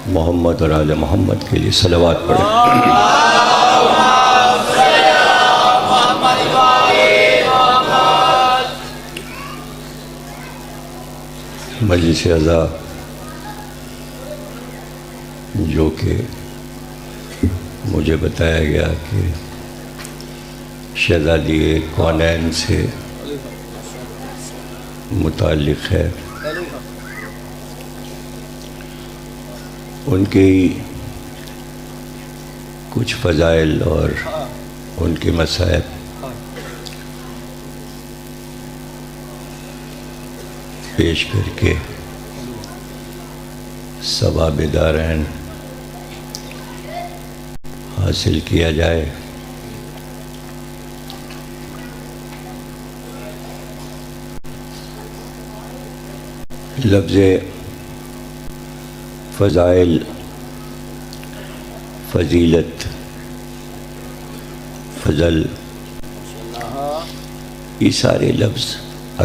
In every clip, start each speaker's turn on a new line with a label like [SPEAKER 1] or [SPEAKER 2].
[SPEAKER 1] محمد اور آل محمد کے لیے صلوات پڑھیں۔ مجلس عزا جو کہ مجھے بتایا گیا کہ شہزادی کونین سے متعلق ہے، ان کے کچھ فضائل اور ان کے مصائب پیش کر کے ثواب دارین حاصل کیا جائے۔ لفظ فضائل، فضیلت، فضل، یہ سارے لفظ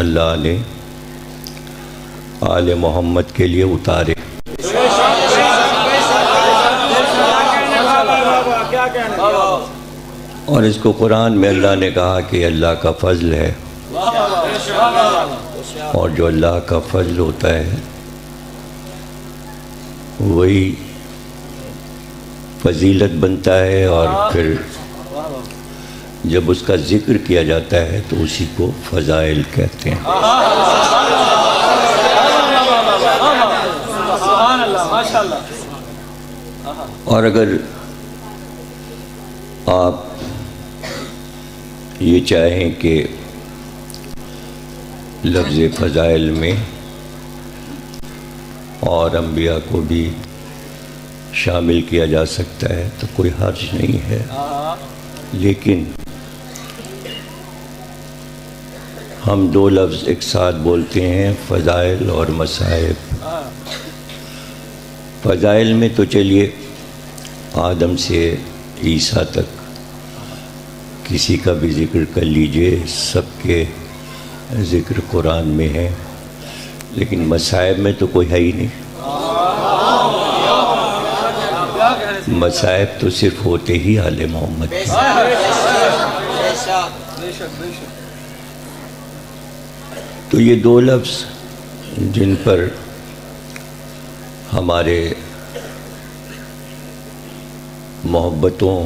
[SPEAKER 1] اللہ نے آل محمد کے لیے اتارے۔ اور اس کو قرآن میں اللہ نے کہا کہ اللہ کا فضل ہے، اور جو اللہ کا فضل ہوتا ہے وہی فضیلت بنتا ہے، اور پھر جب اس کا ذکر کیا جاتا ہے تو اسی کو فضائل کہتے ہیں۔ اور اگر آپ یہ چاہیں کہ لفظ فضائل میں اور انبیاء کو بھی شامل کیا جا سکتا ہے تو کوئی حرج نہیں ہے، لیکن ہم دو لفظ ایک ساتھ بولتے ہیں، فضائل اور مصائب۔ فضائل میں تو چلیے آدم سے عیسیٰ تک کسی کا بھی ذکر کر لیجئے، سب کے ذکر قرآن میں ہے، لیکن مصائب میں تو کوئی ہے ہی نہیں۔ مصائب تو صرف ہوتے ہی آل محمد کے۔ تو یہ دو لفظ جن پر ہمارے محبتوں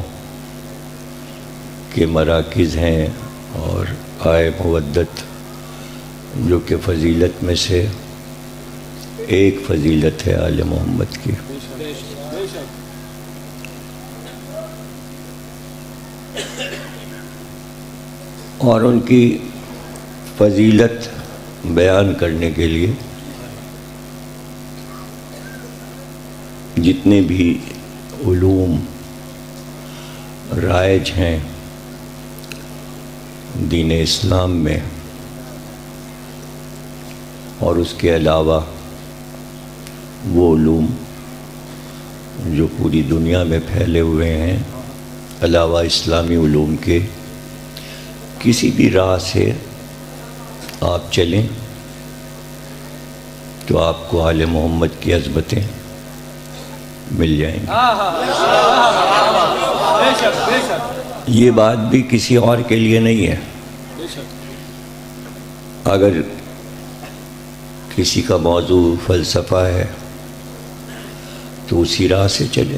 [SPEAKER 1] کے مراکز ہیں، اور آئے مودت جو کہ فضیلت میں سے ایک فضیلت ہے آل محمد کی۔ اور ان کی فضیلت بیان کرنے کے لیے جتنے بھی علوم رائج ہیں دین اسلام میں، اور اس کے علاوہ وہ علوم جو پوری دنیا میں پھیلے ہوئے ہیں، علاوہ اسلامی علوم کے، کسی بھی راہ سے آپ چلیں تو آپ کو آل محمد کی عظمتیں مل جائیں گی۔ یہ بات بھی کسی اور کے لیے نہیں ہے۔ اگر کسی کا موضوع فلسفہ ہے تو اسی راہ سے چلے،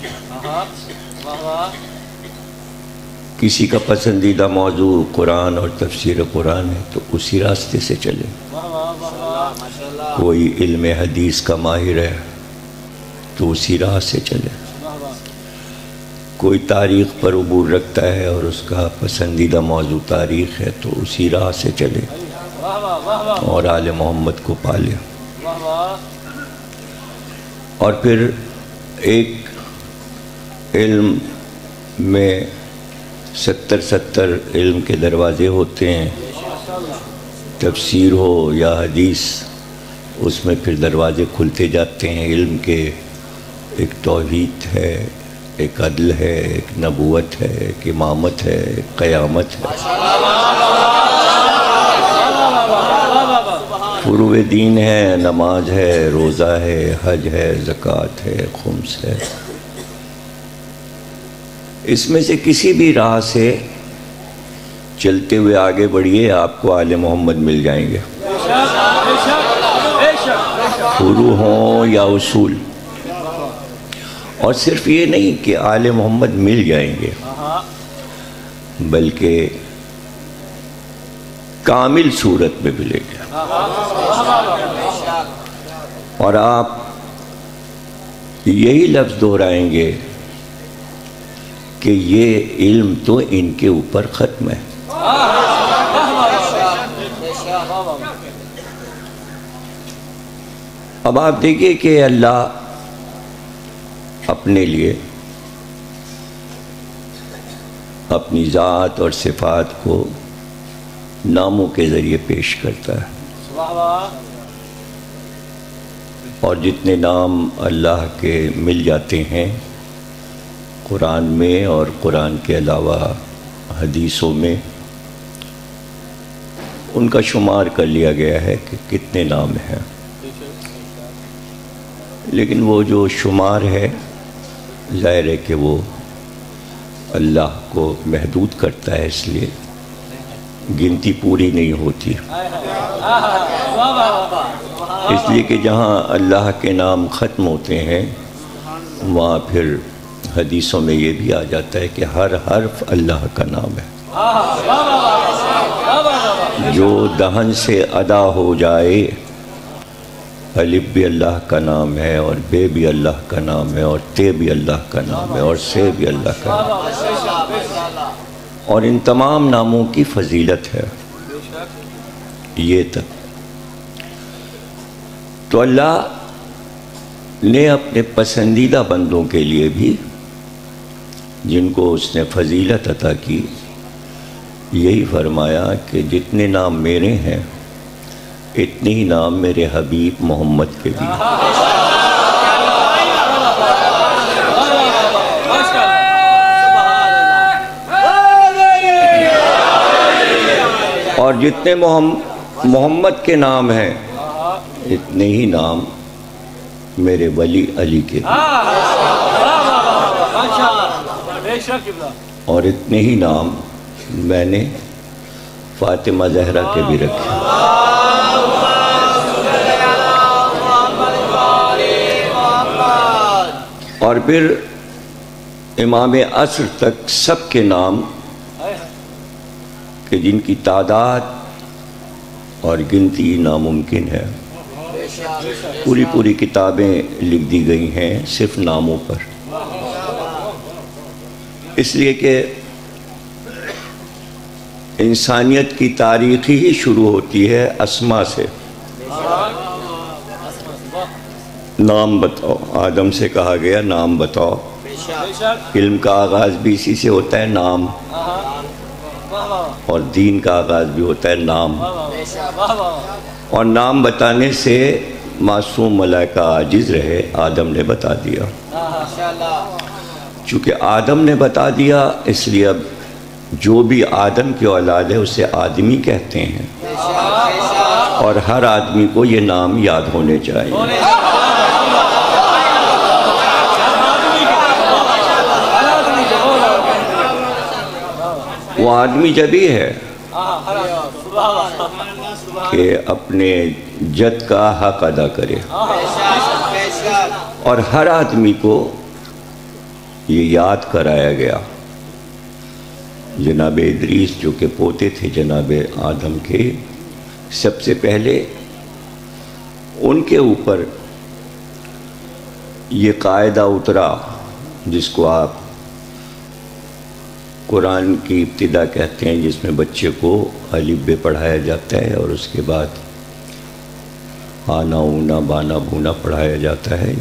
[SPEAKER 1] کسی کا پسندیدہ موضوع قرآن اور تفسیر قرآن ہے تو اسی راستے سے چلے، کوئی علم حدیث کا ماہر ہے تو اسی راہ سے چلے، کوئی تاریخ پر عبور رکھتا ہے اور اس کا پسندیدہ موضوع تاریخ ہے تو اسی راہ سے چلے اور آل محمد کو پالے۔ اور پھر ایک علم میں 70 علم کے دروازے ہوتے ہیں، تفسیر ہو یا حدیث، اس میں پھر دروازے کھلتے جاتے ہیں علم کے۔ ایک توحید ہے، ایک عدل ہے، ایک نبوت ہے، ایک امامت ہے، ایک قیامت ہے۔ فروع دین ہے، نماز ہے، روزہ ہے، حج ہے، زکوٰۃ ہے، خمس ہے. اس میں سے کسی بھی راہ سے چلتے ہوئے آگے بڑھیے، آپ کو آل محمد مل جائیں گے، فروع ہوں یا اصول. اور صرف یہ نہیں کہ آل محمد مل جائیں گے، بلکہ کامل صورت میں ملے گا. اور آپ یہی لفظ دہرائیں گے کہ یہ علم تو ان کے اوپر ختم ہے. اب آپ دیکھیے کہ اللہ اپنے لیے اپنی ذات اور صفات کو ناموں کے ذریعے پیش کرتا ہے. اور جتنے نام اللہ کے مل جاتے ہیں قرآن میں اور قرآن کے علاوہ حدیثوں میں، ان کا شمار کر لیا گیا ہے کہ کتنے نام ہیں. لیکن وہ جو شمار ہے ظاہر ہے کہ وہ اللہ کو محدود کرتا ہے، اس لیے گنتی پوری نہیں ہوتی. اس لیے کہ جہاں اللہ کے نام ختم ہوتے ہیں وہاں پھر حدیثوں میں یہ بھی آ جاتا ہے کہ ہر حرف اللہ کا نام ہے. جو دہن سے ادا ہو جائے، الف بھی اللہ کا نام ہے، اور بے بھی اللہ کا نام ہے، اور تے بھی اللہ کا نام ہے، اور سے بھی اللہ کا نام ہے. اور ان تمام ناموں کی فضیلت ہے. یہ تک تو اللہ نے اپنے پسندیدہ بندوں کے لیے بھی، جن کو اس نے فضیلت عطا کی، یہی فرمایا کہ جتنے نام میرے ہیں اتنے ہی نام میرے حبیب محمد کے بھی ہیں. اور جتنے محمد کے نام ہیں اتنے ہی نام میرے ولی علی کے بھی، اور اتنے ہی نام میں نے فاطمہ زہرا کے بھی رکھے. اور پھر امام عصر تک سب کے نام کہ جن کی تعداد اور گنتی ناممکن ہے، پوری کتابیں لکھ دی گئی ہیں صرف ناموں پر. اس لیے کہ انسانیت کی تاریخ ہی شروع ہوتی ہے اسما سے. نام بتاؤ، آدم سے کہا گیا نام بتاؤ. علم کا آغاز بھی اسی سے ہوتا ہے، نام. اور دین کا آغاز بھی ہوتا ہے نام. اور نام بتانے سے معصوم ملائکہ عاجز رہے، آدم نے بتا دیا. چونکہ آدم نے بتا دیا اس لیے اب جو بھی آدم کی اولاد ہے اسے آدمی کہتے ہیں، اور ہر آدمی کو یہ نام یاد ہونے چاہیے. وہ آدمی جب ہی ہے کہ اپنے جد کا حق ادا کرے. اور ہر آدمی کو یہ یاد کرایا گیا. جناب ادریس جو کہ پوتے تھے جناب آدم کے، سب سے پہلے ان کے اوپر یہ قاعدہ اترا جس کو آپ قرآن کی ابتدا کہتے ہیں، جس میں بچے کو الف بے پڑھایا جاتا ہے اور اس کے بعد آنا اونا بانا بونا پڑھایا جاتا ہے.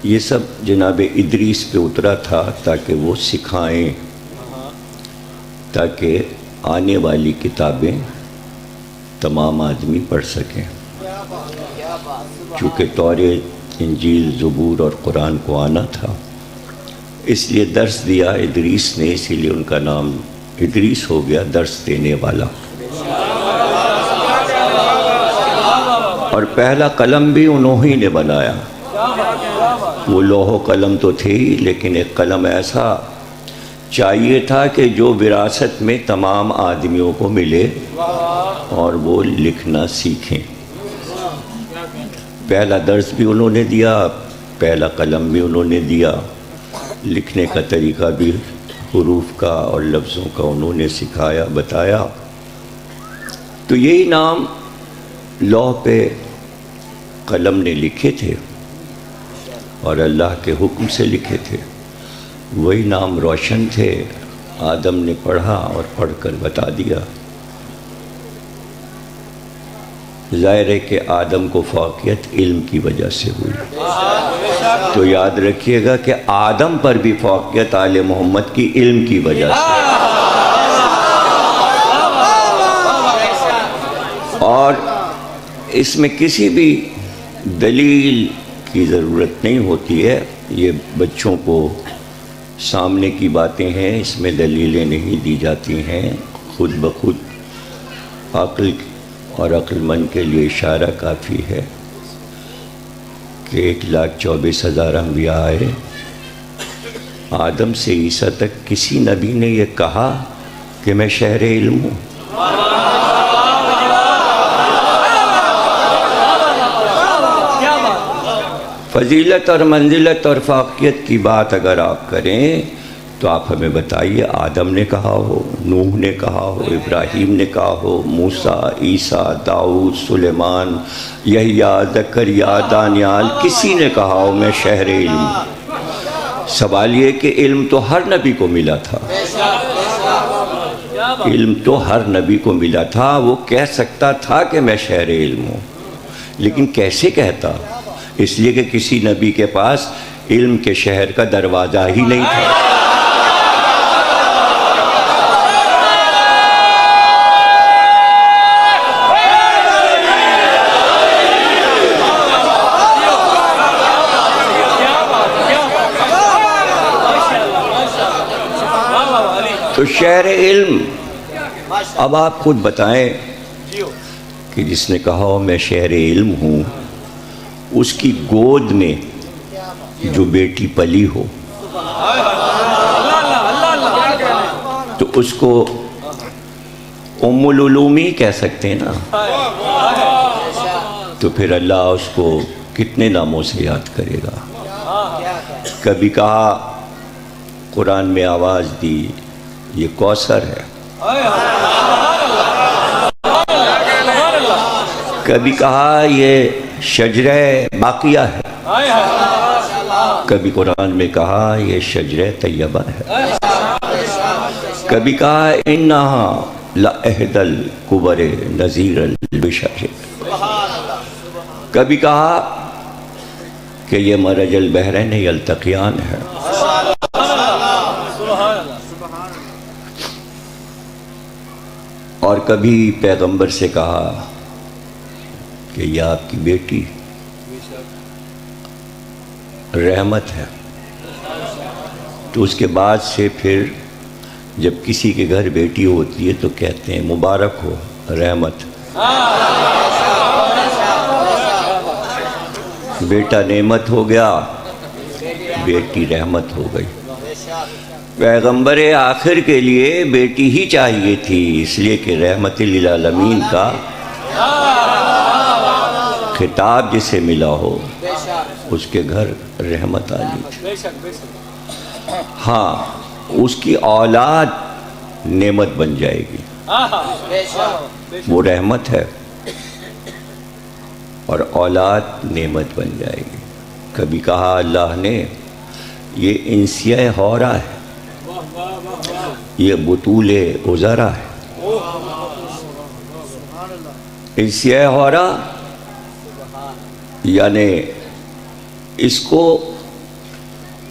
[SPEAKER 1] یہ سب جناب ادریس پہ اترا تھا تاکہ وہ سکھائیں، تاکہ آنے والی کتابیں تمام آدمی پڑھ سکیں. چونکہ توریت، انجیل، زبور اور قرآن کو آنا تھا، اس لیے درس دیا ادریس نے، اسی لیے ان کا نام ادریس ہو گیا، درس دینے والا. اور پہلا قلم بھی انہوں ہی نے بنایا. وہ لوح و قلم تو تھے ہی، لیکن ایک قلم ایسا چاہیے تھا کہ جو وراثت میں تمام آدمیوں کو ملے اور وہ لکھنا سیکھیں. پہلا درس بھی انہوں نے دیا، پہلا قلم بھی انہوں نے دیا، لکھنے کا طریقہ بھی حروف کا اور لفظوں کا انہوں نے سکھایا، بتایا. تو یہی نام لوح پہ قلم نے لکھے تھے اور اللہ کے حکم سے لکھے تھے. وہی نام روشن تھے، آدم نے پڑھا اور پڑھ کر بتا دیا. ظاہر ہے کہ آدم کو فوقیت علم کی وجہ سے ہوئی. تو یاد رکھیے گا کہ آدم پر بھی فوقیت آل محمد کی علم کی وجہ سے. اور اس میں کسی بھی دلیل کی ضرورت نہیں ہوتی ہے. یہ بچوں کو سامنے کی باتیں ہیں، اس میں دلیلیں نہیں دی جاتی ہیں. خود بخود عقل اور عقل مند کے لیے اشارہ کافی ہے کہ 1,24,000 انبیاء آئے. آدم سے عیسیٰ تک کسی نبی نے یہ کہا کہ میں شہر علم ہوں. فضیلت اور منزلت اور فوقیت کی بات اگر آپ کریں تو آپ ہمیں بتائیے آدم نے کہا ہو، نوح نے کہا ہو، ابراہیم نے کہا ہو، موسیٰ، عیسیٰ، داؤد، سلیمان، یحییٰ، زکریا، دانیال، کسی نے کہا ہو میں شہر علم ہوں. سوال یہ کہ علم تو ہر نبی کو ملا تھا. علم تو ہر نبی کو ملا تھا. وہ کہہ سکتا تھا کہ میں شہر علم ہوں، لیکن کیسے کہتا؟ اس لیے کہ کسی نبی کے پاس علم کے شہر کا دروازہ ہی نہیں تھا. تو شہر علم. اب آپ خود بتائیں کہ جس نے کہا ہو میں شہر علم ہوں، اس کی گود میں جو بیٹی پلی ہو تو اس کو ام العلوم ہی کہہ سکتے ہیں نا. تو پھر اللہ اس کو کتنے ناموں سے یاد کرے گا. کبھی کہا قرآن میں آواز دی یہ کوثر ہے، کبھی کہا یہ شجرہ باقیہ ہے، کبھی قرآن میں کہا یہ شجرہ طیبہ ہے، کبھی کہا انہا لأحد الکبر نذیر البشر، کبھی کہا کہ یہ مرج البحرین یلتقیان ہے. اور کبھی پیغمبر سے کہا کہ یہ آپ کی بیٹی رحمت ہے. تو اس کے بعد سے پھر جب کسی کے گھر بیٹی ہوتی ہے تو کہتے ہیں مبارک ہو رحمت. بیٹا نعمت ہو گیا، بیٹی رحمت ہو گئی. پیغمبر آخر کے لیے بیٹی ہی چاہیے تھی، اس لیے کہ رحمت للعالمین کا خطاب جسے ملا ہو اس کے گھر رحمت آئی تھی. ہاں اس کی اولاد نعمت بن جائے گی، وہ رحمت ہے اور اولاد نعمت بن جائے گی. کبھی کہا اللہ نے یہ انسیہ حورہ ہے، یہ بطول عذرا ہے. انسیہ حورہ یعنی اس کو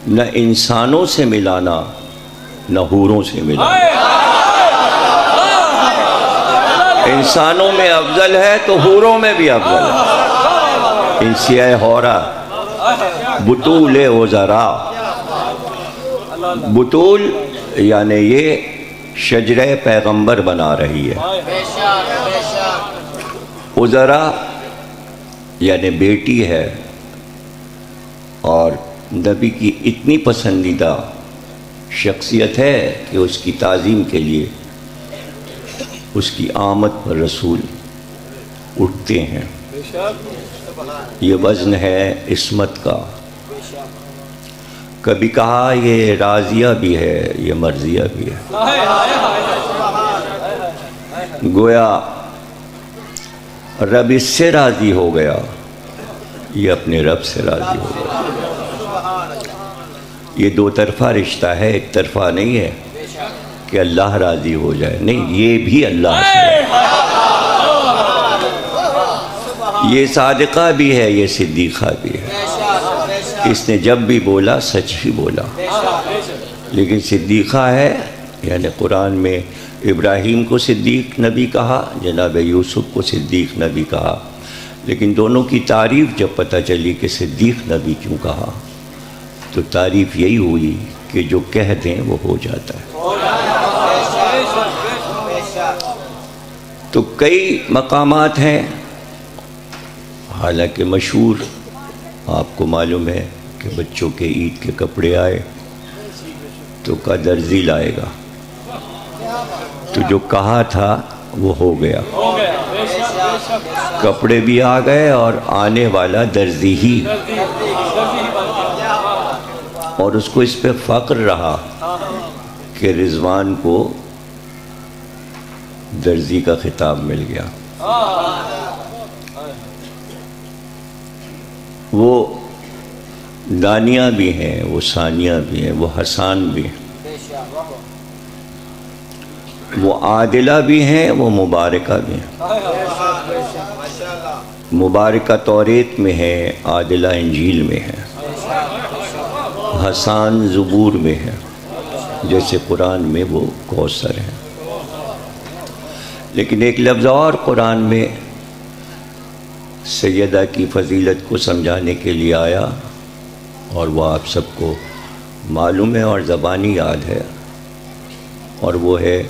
[SPEAKER 1] نہ انسانوں سے ملانا نہ حوروں سے ملانا. انسانوں میں افضل ہے تو حوروں میں بھی افضل ہے. انسیہ حورہ بطول عذرا. بطول یعنی یہ شجرہ پیغمبر بنا رہی ہے. عذرا یعنی بیٹی ہے اور نبی کی اتنی پسندیدہ شخصیت ہے کہ اس کی تعظیم کے لیے اس کی آمد پر رسول اٹھتے ہیں۔ یہ وزن ہے عصمت کا۔ کبھی کہا یہ راضیہ بھی ہے، یہ مرضیہ بھی ہے۔ گویا رب اس سے راضی ہو گیا، یہ اپنے رب سے راضی ہو گیا۔ یہ دو طرفہ رشتہ ہے، ایک طرفہ نہیں ہے کہ اللہ راضی ہو جائے، نہیں، یہ بھی اللہ سے ہے۔ یہ صادقہ بھی ہے، یہ صدیقہ بھی ہے۔ اس نے جب بھی بولا سچ ہی بولا، لیکن صدیقہ ہے، یعنی قرآن میں ابراہیم کو صدیق نبی کہا، جناب یوسف کو صدیق نبی کہا، لیکن دونوں کی تعریف جب پتہ چلی کہ صدیق نبی کیوں کہا تو تعریف یہی ہوئی کہ جو کہہ دیں وہ ہو جاتا ہے۔ تو کئی مقامات ہیں، حالانکہ مشہور آپ کو معلوم ہے کہ بچوں کے عید کے کپڑے آئے تو کا درزی لائے گا، تو جو کہا تھا وہ ہو گیا، کپڑے بھی آ گئے اور آنے والا درزی ہی، اور اس کو اس پہ فخر رہا کہ رضوان کو درزی کا خطاب مل گیا۔ وہ دانیہ بھی ہیں، وہ ثانیہ بھی ہیں، وہ حسان بھی ہیں، وہ عادلہ بھی ہیں، وہ مبارکہ بھی ہیں۔ مبارکہ توریت میں ہے، عادلہ انجیل میں ہے، حسان زبور میں ہے، جیسے قرآن میں وہ کوثر ہیں۔ لیکن ایک لفظ اور قرآن میں سیدہ کی فضیلت کو سمجھانے کے لیے آیا، اور وہ آپ سب کو معلوم ہے اور زبانی یاد ہے، اور وہ ہے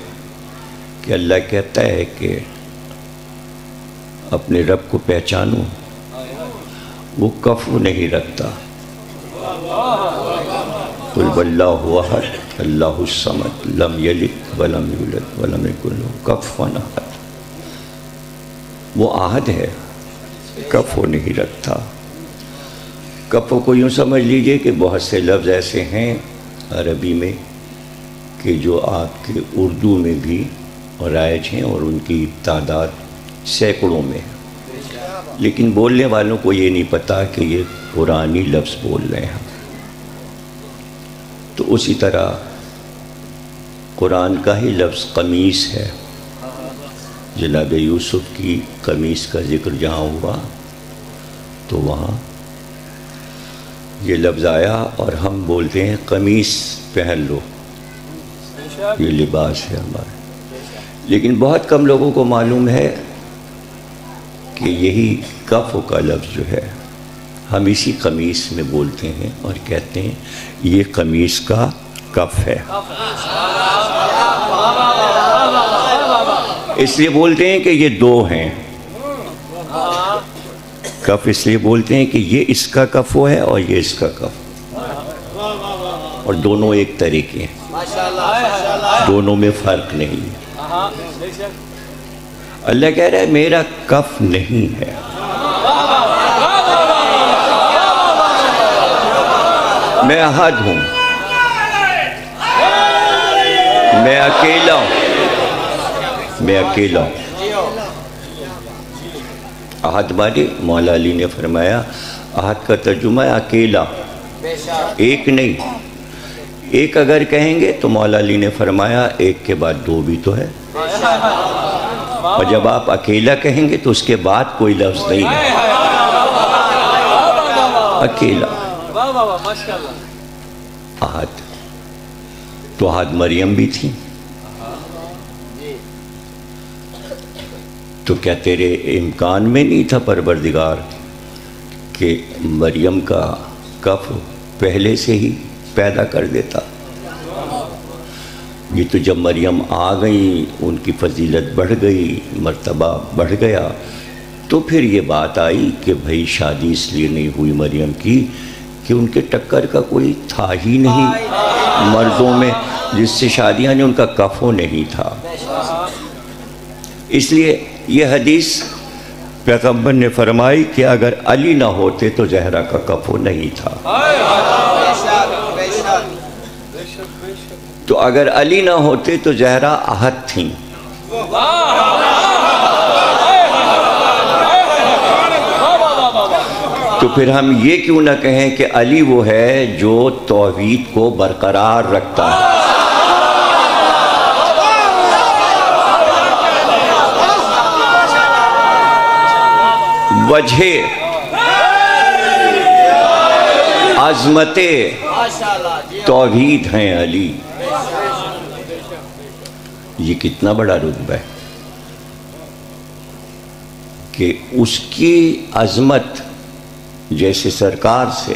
[SPEAKER 1] کہ اللہ کہتا ہے کہ اپنے رب کو پہچانو، وہ کفو نہیں رکھتا، قل واللہ احد اللہ الصمد لم یلد ولم یولد ولم یکن لہ کفوا احد۔ وہ احد ہے، کفو نہیں رکھتا۔ کفو کو یوں سمجھ لیجئے کہ بہت سے لفظ ایسے ہیں عربی میں کہ جو آپ کے اردو میں بھی رائج ہیں اور ان کی تعداد سینکڑوں میں ہے، لیکن بولنے والوں کو یہ نہیں پتا کہ یہ قرآنی لفظ بول رہے ہیں۔ تو اسی طرح قرآن کا ہی لفظ قمیص ہے۔ جناب یوسف کی قمیص کا ذکر جہاں ہوا تو وہاں یہ لفظ آیا، اور ہم بولتے ہیں قمیص پہن لو، یہ لباس ہے ہمارا، لیکن بہت کم لوگوں کو معلوم ہے کہ یہی کف کا لفظ جو ہے ہم اسی قمیص میں بولتے ہیں اور کہتے ہیں یہ قمیص کا کف ہے۔ اس لیے بولتے ہیں کہ یہ دو ہیں، کف اس لیے بولتے ہیں کہ یہ اس کا کف ہے اور یہ اس کا کف، اور دونوں ایک طریقے ہیں، دونوں میں فرق نہیں ہے۔ اللہ کہہ رہا ہے میرا کف نہیں ہے، میں احد ہوں، میں اکیلا ہوں، میں اکیلا ہوں۔ احد مانے مولا علی نے فرمایا احد کا ترجمہ ہے اکیلا، ایک نہیں۔ ایک اگر کہیں گے تو مولا علی نے فرمایا ایک کے بعد دو بھی تو ہے، اور جب آپ اکیلا کہیں گے تو اس کے بعد کوئی لفظ نہیں ہے، اکیلا۔ احد تو احد مریم بھی تھی، تو کیا تیرے امکان میں نہیں تھا پروردگار کہ مریم کا کف پہلے سے ہی پیدا کر دیتا؟ یہ تو جب مریم آ گئی، ان کی فضیلت بڑھ گئی، مرتبہ بڑھ گیا، تو پھر یہ بات آئی کہ بھئی شادی اس لیے نہیں ہوئی مریم کی کہ ان کے ٹکر کا کوئی تھا ہی نہیں مردوں میں جس سے شادیاں نے، ان کا کفو نہیں تھا. اس لیے یہ حدیث پیغمبر نے فرمائی کہ اگر علی نہ ہوتے تو زہرا کا کفو نہیں تھا. تو اگر علی نہ ہوتے تو زہرا احد تھیں. تو پھر ہم یہ کیوں نہ کہیں کہ علی وہ ہے جو توحید کو برقرار رکھتا ہے. وجہ عظمت توحید ہیں علی. یہ کتنا بڑا رتبہ ہے کہ اس کی عظمت جیسے سرکار سے،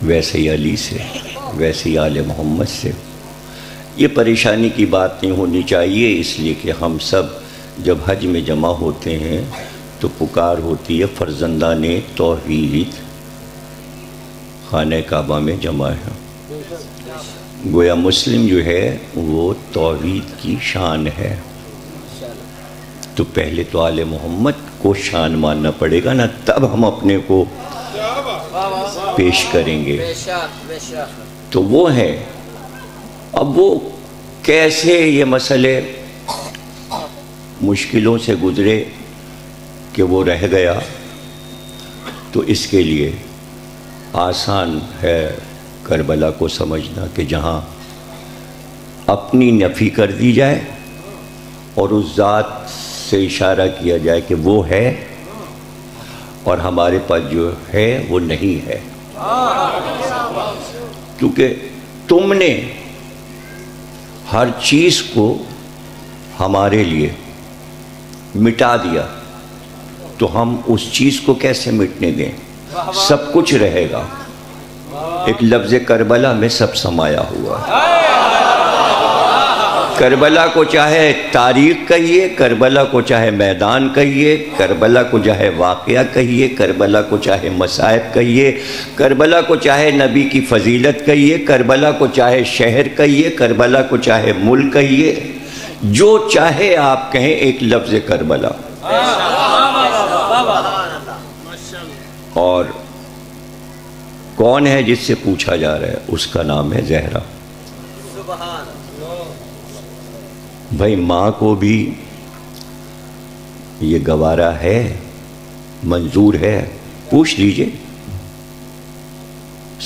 [SPEAKER 1] ویسے ہی علی سے، ویسے ہی آل محمد سے. یہ پریشانی کی بات نہیں ہونی چاہیے، اس لیے کہ ہم سب جب حج میں جمع ہوتے ہیں تو پکار ہوتی ہے فرزندان توحید خانہ کعبہ میں جمع ہے. گویا مسلم جو ہے وہ توحید کی شان ہے. تو پہلے تو آل محمد کو شان ماننا پڑے گا نا، تب ہم اپنے کو پیش کریں گے. تو وہ ہے. اب وہ کیسے یہ مسئلے مشکلوں سے گزرے کہ وہ رہ گیا، تو اس کے لیے آسان ہے کربلا کو سمجھنا کہ جہاں اپنی نفی کر دی جائے اور اس ذات سے اشارہ کیا جائے کہ وہ ہے اور ہمارے پاس جو ہے وہ نہیں ہے، کیونکہ تم نے ہر چیز کو ہمارے لیے مٹا دیا تو ہم اس چیز کو کیسے مٹنے دیں؟ سب کچھ رہے گا. ایک لفظ کربلا میں سب سمایا ہوا ہے. کربلا کو چاہے تاریخ کہیے، کربلا کو چاہے میدان کہیے، کربلا کو چاہے واقعہ کہیے، کربلا کو چاہے مصائب کہیے، کربلا کو چاہے نبی کی فضیلت کہیے، کربلا کو چاہے شہر کہیے، کربلا کو چاہے ملک کہیے، جو چاہے آپ کہیں ایک لفظ کربلا. اور کون ہے جس سے پوچھا جا رہا ہے؟ اس کا نام ہے زہرا. بھائی ماں کو بھی یہ گوارا ہے، منظور ہے، پوچھ لیجئے.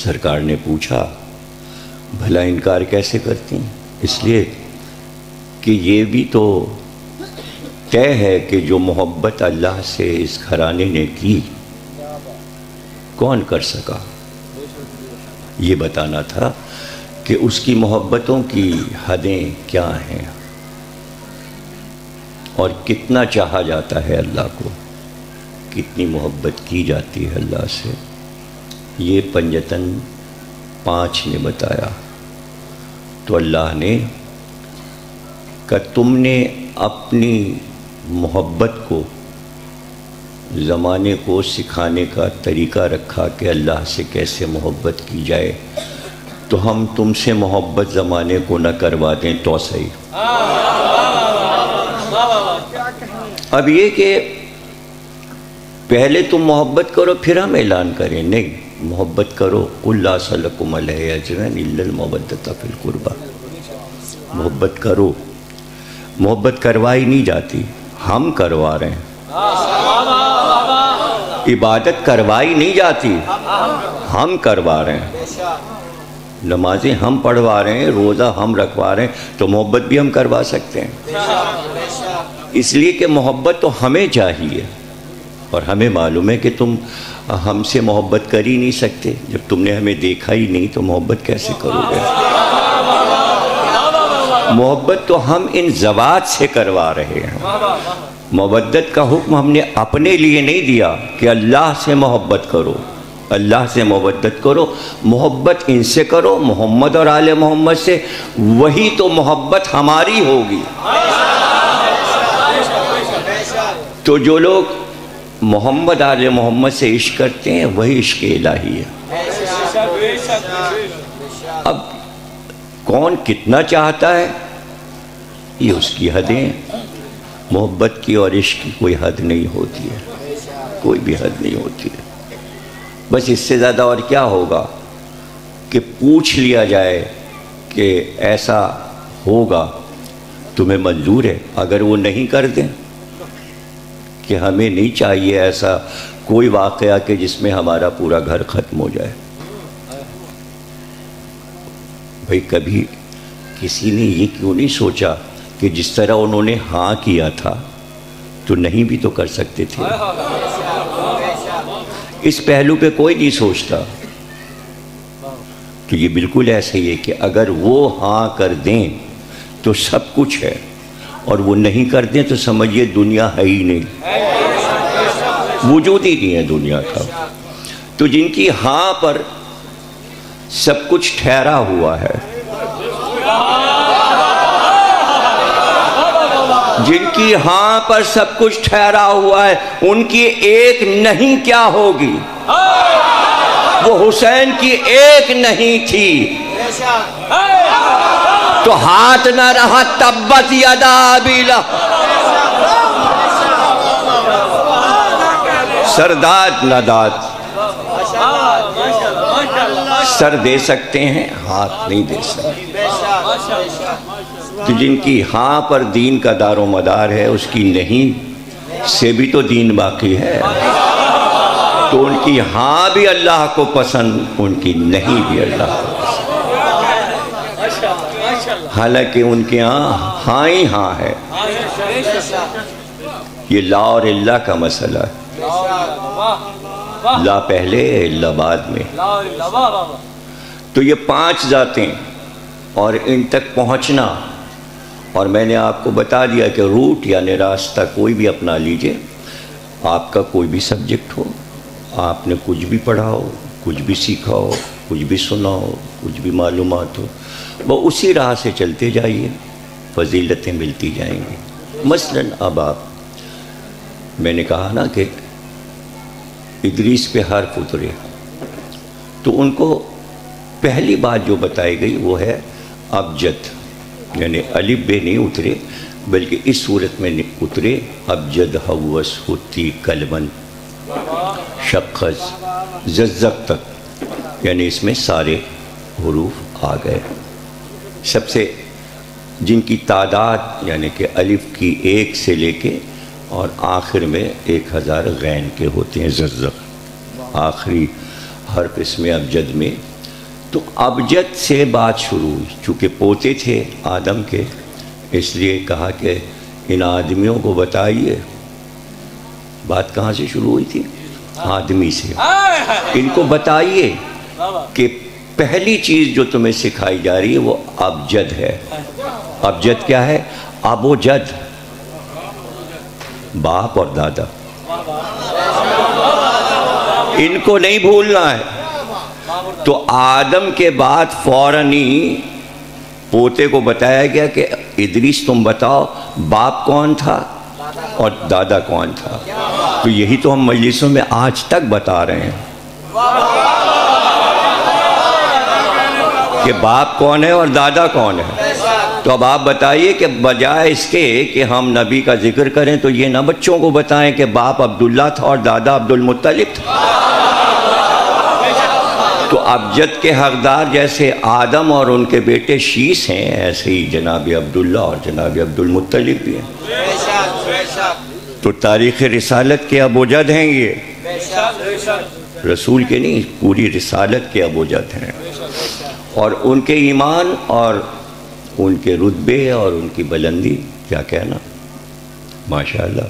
[SPEAKER 1] سرکار نے پوچھا، بھلا انکار کیسے کرتی ہیں؟ اس لیے کہ یہ بھی تو طے ہے کہ جو محبت اللہ سے اس گھرانے نے کی کون کر سکا. یہ بتانا تھا کہ اس کی محبتوں کی حدیں کیا ہیں اور کتنا چاہا جاتا ہے اللہ کو، کتنی محبت کی جاتی ہے اللہ سے. یہ پنجتن 5 نے بتایا. تو اللہ نے کہ تم نے اپنی محبت کو زمانے کو سکھانے کا طریقہ رکھا کہ اللہ سے کیسے محبت کی جائے، تو ہم تم سے محبت زمانے کو نہ کروا دیں تو صحیح. اب یہ کہ پہلے تم محبت کرو پھر ہم اعلان کریں، نہیں، محبت کرو. قل لا اسألکم علیہ اجرا الا المودۃ فی القربى. محبت کرو. محبت کروائی نہیں جاتی، ہم کروا رہے ہیں. عبادت کروائی نہیں جاتی، ہم کروا رہے ہیں. نمازیں ہم پڑھوا رہے ہیں، روزہ ہم رکھوا رہے ہیں، تو محبت بھی ہم کروا سکتے ہیں. اس لیے کہ محبت تو ہمیں چاہیے، اور ہمیں معلوم ہے کہ تم ہم سے محبت کر ہی نہیں سکتے. جب تم نے ہمیں دیکھا ہی نہیں تو محبت کیسے کرو گے؟ محبت تو ہم ان ذوات سے کروا رہے ہیں. مودت کا حکم ہم نے اپنے لیے نہیں دیا کہ اللہ سے محبت کرو، اللہ سے مودت کرو. محبت ان سے کرو، محمد اور آل محمد سے، وہی تو محبت ہماری ہوگی. تو جو لوگ محمد آل محمد سے عشق کرتے ہیں وہی عشق الہی ہے۔ اب کون کتنا چاہتا ہے یہ اس کی حدیں ہیں۔ محبت کی اور عشق کی کوئی حد نہیں ہوتی ہے، کوئی بھی حد نہیں ہوتی ہے۔ بس اس سے زیادہ اور کیا ہوگا کہ پوچھ لیا جائے کہ ایسا ہوگا تمہیں منظور ہے، اگر وہ نہیں کر دیں کہ ہمیں نہیں چاہیے ایسا کوئی واقعہ کہ جس میں ہمارا پورا گھر ختم ہو جائے۔ بھئی کبھی کسی نے یہ کیوں نہیں سوچا کہ جس طرح انہوں نے ہاں کیا تھا تو نہیں بھی تو کر سکتے تھے؟ اس پہلو پہ کوئی نہیں سوچتا۔ تو یہ بالکل ایسا ہی ہے کہ اگر وہ ہاں کر دیں تو سب کچھ ہے، اور وہ نہیں کر دیں تو سمجھیے دنیا ہے ہی نہیں، وجود ہی نہیں ہے دنیا کا۔ تو جن کی ہاں پر سب کچھ ٹھہرا ہوا ہے، جن کی ہاں پر سب کچھ ٹھہرا ہوا ہے، ان کی ایک نہیں کیا ہوگی؟ وہ حسین کی ایک نہیں تھی تو ہاتھ نہ رہا تبت یدا ابی لہب، سرداد نہ داد۔ سر دے سکتے ہیں، ہاتھ نہیں دے سکتے۔ تو جن کی ہاں پر دین کا دار و مدار ہے، اس کی نہیں سے بھی تو دین باقی ہے۔ تو ان کی ہاں بھی اللہ کو پسند، ان کی نہیں بھی اللہ کو پسند، حالانکہ ان کے ہاں ہی ہاں ہے۔ یہ لا اور اللہ کا مسئلہ ہے، لا پہلے اللہ بعد میں۔ تو یہ 5 ذاتیں اور ان تک پہنچنا، اور میں نے آپ کو بتا دیا کہ روٹ یعنی راستہ کوئی بھی اپنا لیجئے، آپ کا کوئی بھی سبجیکٹ ہو، آپ نے کچھ بھی پڑھا ہو، کچھ بھی سیکھا ہو، کچھ بھی سنا ہو، کچھ بھی معلومات ہو، وہ اسی راہ سے چلتے جائیے، فضیلتیں ملتی جائیں گی۔ مثلاً اب آپ، میں نے کہا نا کہ ادریس پہ حرف اترے، تو ان کو پہلی بات جو بتائی گئی وہ ہے ابجد، یعنی الف بے نہیں اترے بلکہ اس صورت میں اترے ابجد حوس ہوتی کلمن شخص ززق تک، یعنی اس میں سارے حروف آ گئے۔ سب سے جن کی تعداد یعنی کہ الف کی 1 سے لے کے اور آخر میں 1000 غین کے ہوتے ہیں ززق، آخری حرف اس میں ابجد میں۔ تو ابجد سے بات شروع ہوئی، چونکہ پوتے تھے آدم کے، اس لیے کہا کہ ان آدمیوں کو بتائیے۔ بات کہاں سے شروع ہوئی تھی؟ آدمی سے۔ ان کو بتائیے کہ پہلی چیز جو تمہیں سکھائی جا رہی ہے وہ ابجد ہے۔ ابجد کیا ہے؟ اب و جد، باپ اور دادا، ان کو نہیں بھولنا ہے۔ تو آدم کے بعد فوراً ہی پوتے کو بتایا گیا کہ ادریس تم بتاؤ باپ کون تھا اور دادا کون تھا۔ تو یہی تو ہم مجلسوں میں آج تک بتا رہے ہیں کہ باپ کون ہے اور دادا کون ہے۔ تو اب آپ بتائیے کہ بجائے اس کے کہ ہم نبی کا ذکر کریں تو یہ نہ بچوں کو بتائیں کہ باپ عبداللہ تھا اور دادا عبد المطلب تھا۔ تو ابجد کے حقدار جیسے آدم اور ان کے بیٹے شیس ہیں، ایسے ہی جناب عبداللہ اور جناب عبد المطلب بھی ہیں۔ تو تاریخ رسالت کے ابوجد ہیں یہ، رسول کے نہیں، پوری رسالت کے ابوجد ہیں۔ اور ان کے ایمان اور ان کے رتبے اور ان کی بلندی کیا کہنا، ماشاءاللہ،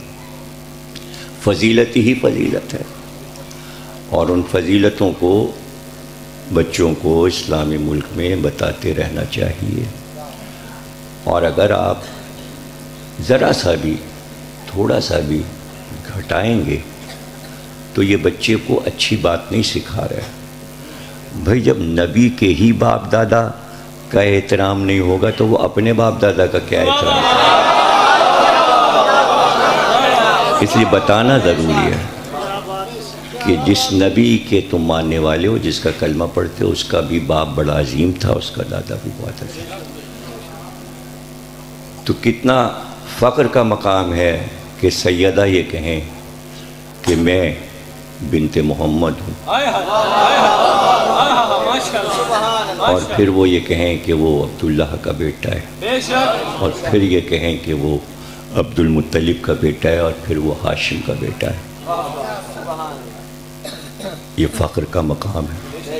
[SPEAKER 1] فضیلت ہی فضیلت ہے۔ اور ان فضیلتوں کو بچوں کو اسلامی ملک میں بتاتے رہنا چاہیے۔ اور اگر آپ ذرا سا بھی تھوڑا سا بھی گھٹائیں گے تو یہ بچے کو اچھی بات نہیں سکھا رہے۔ بھائی جب نبی کے ہی باپ دادا کا احترام نہیں ہوگا تو وہ اپنے باپ دادا کا کیا احترام؟ اس لیے بتانا ضروری ہے کہ جس نبی کے تم ماننے والے ہو، جس کا کلمہ پڑھتے ہو، اس کا بھی باپ بڑا عظیم تھا، اس کا دادا بھی بہت عظیم تھا۔ تو کتنا فخر کا مقام ہے کہ سیدہ یہ کہیں کہ میں بنت محمد ہوں، اور پھر وہ یہ کہیں کہ وہ عبداللہ کا بیٹا ہے، اور پھر یہ کہیں کہ وہ عبد المطلب کا بیٹا ہے، اور پھر وہ ہاشم کا بیٹا ہے۔ یہ فخر کا مقام ہے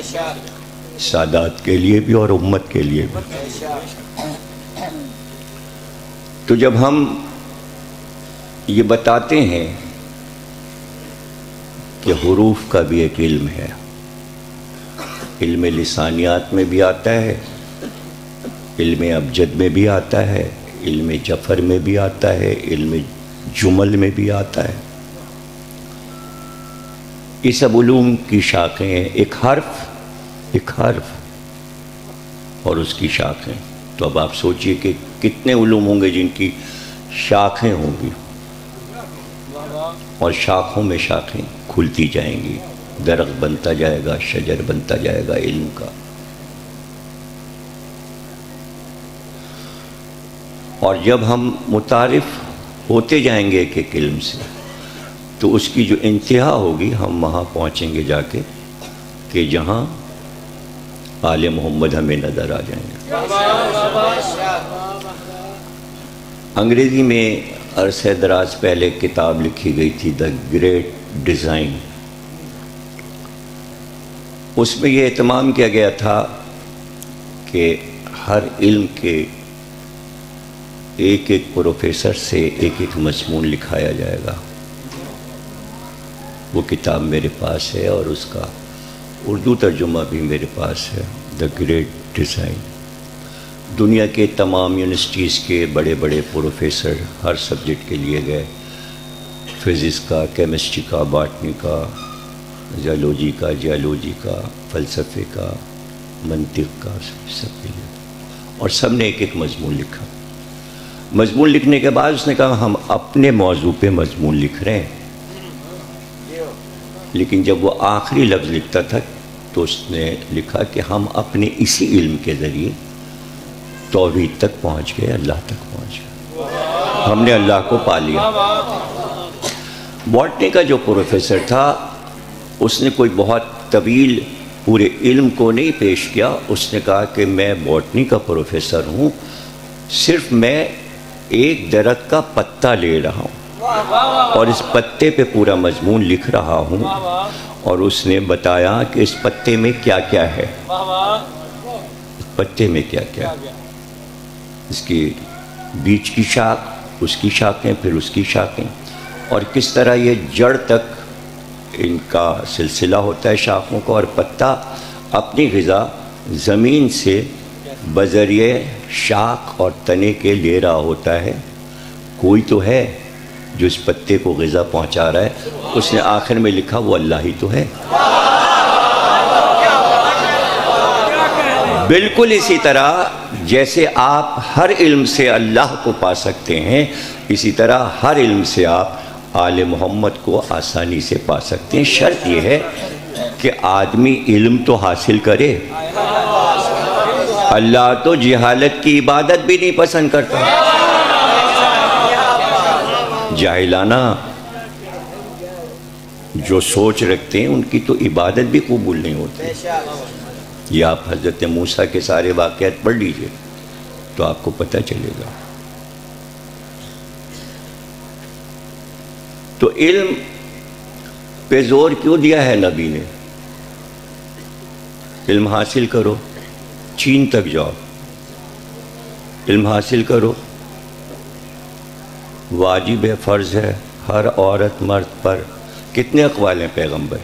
[SPEAKER 1] سادات کے لیے بھی اور امت کے لیے بھی۔ تو جب ہم یہ بتاتے ہیں کہ حروف کا بھی ایک علم ہے، علم لسانیات میں بھی آتا ہے، علم ابجد میں بھی آتا ہے، علم جفر میں بھی آتا ہے، علم جمل میں بھی آتا ہے۔ یہ سب علوم کی شاخیں ہیں، ایک حرف اور اس کی شاخیں۔ تو اب آپ سوچئے کہ کتنے علوم ہوں گے جن کی شاخیں ہوں گی، اور شاخوں میں شاخیں کھلتی جائیں گی، درخت بنتا جائے گا، شجر بنتا جائے گا علم کا۔ اور جب ہم متعارف ہوتے جائیں گے ایک ایک علم سے، تو اس کی جو انتہا ہوگی ہم وہاں پہنچیں گے جا کے کہ جہاں آل محمد ہمیں نظر آ جائیں گے۔ انگریزی میں عرصہ دراز پہلے کتاب لکھی گئی تھی دا گریٹ ڈیزائن۔ اس میں یہ اہتمام کیا گیا تھا کہ ہر علم کے ایک ایک پروفیسر سے ایک ایک مضمون لکھایا جائے گا۔ وہ کتاب میرے پاس ہے اور اس کا اردو ترجمہ بھی میرے پاس ہے، دا گریٹ ڈیزائن۔ دنیا کے تمام یونیورسٹیز کے بڑے بڑے پروفیسر ہر سبجیکٹ کے لیے گئے، فزکس کا، کیمسٹری کا، باٹنی کا، زیالوجی کا، جیالوجی کا، فلسفے کا، منطق کا، سب کے لیے، اور سب نے ایک ایک مضمون لکھا۔ مضمون لکھنے کے بعد اس نے کہا ہم اپنے موضوع پہ مضمون لکھ رہے ہیں، لیکن جب وہ آخری لفظ لکھتا تھا تو اس نے لکھا کہ ہم اپنے اسی علم کے ذریعے توحید تک پہنچ گئے، اللہ تک پہنچ گئے، ہم نے اللہ کو پا لیا۔ باٹنی کا جو پروفیسر تھا اس نے کوئی بہت طویل پورے علم کو نہیں پیش کیا، اس نے کہا کہ میں باٹنی کا پروفیسر ہوں، صرف میں ایک درخت کا پتا لے رہا ہوں اور اس پتے پہ پورا مضمون لکھ رہا ہوں، اور اس نے بتایا کہ اس پتے میں کیا کیا ہے، اس پتے میں کیا کیا ہے، اس کی بیچ کی شاخ، اس کی شاخیں، پھر اس کی شاخیں، اور کس طرح یہ جڑ تک ان کا سلسلہ ہوتا ہے شاخوں کا، اور پتا اپنی غذا زمین سے بذریعہ شاخ اور تنے کے لے رہا ہوتا ہے۔ کوئی تو ہے جو اس پتے کو غذا پہنچا رہا ہے، اس نے آخر میں لکھا وہ اللہ ہی تو ہے۔ بالکل اسی طرح جیسے آپ ہر علم سے اللہ کو پا سکتے ہیں، اسی طرح ہر علم سے آپ آل محمد کو آسانی سے پا سکتے ہیں۔ شرط یہ ہے کہ آدمی علم تو حاصل کرے۔ اللہ تو جہالت کی عبادت بھی نہیں پسند کرتا۔ جاہلانہ جو سوچ رکھتے ہیں ان کی تو عبادت بھی قبول نہیں ہوتی۔ یہ آپ حضرت موسیٰ کے سارے واقعات پڑھ لیجئے تو آپ کو پتہ چلے گا۔ تو علم پہ زور کیوں دیا ہے نبی نے؟ علم حاصل کرو، چین تک جاؤ، علم حاصل کرو، واجب ہے، فرض ہے ہر عورت مرد پر۔ کتنے اقوال ہیں پیغمبر؟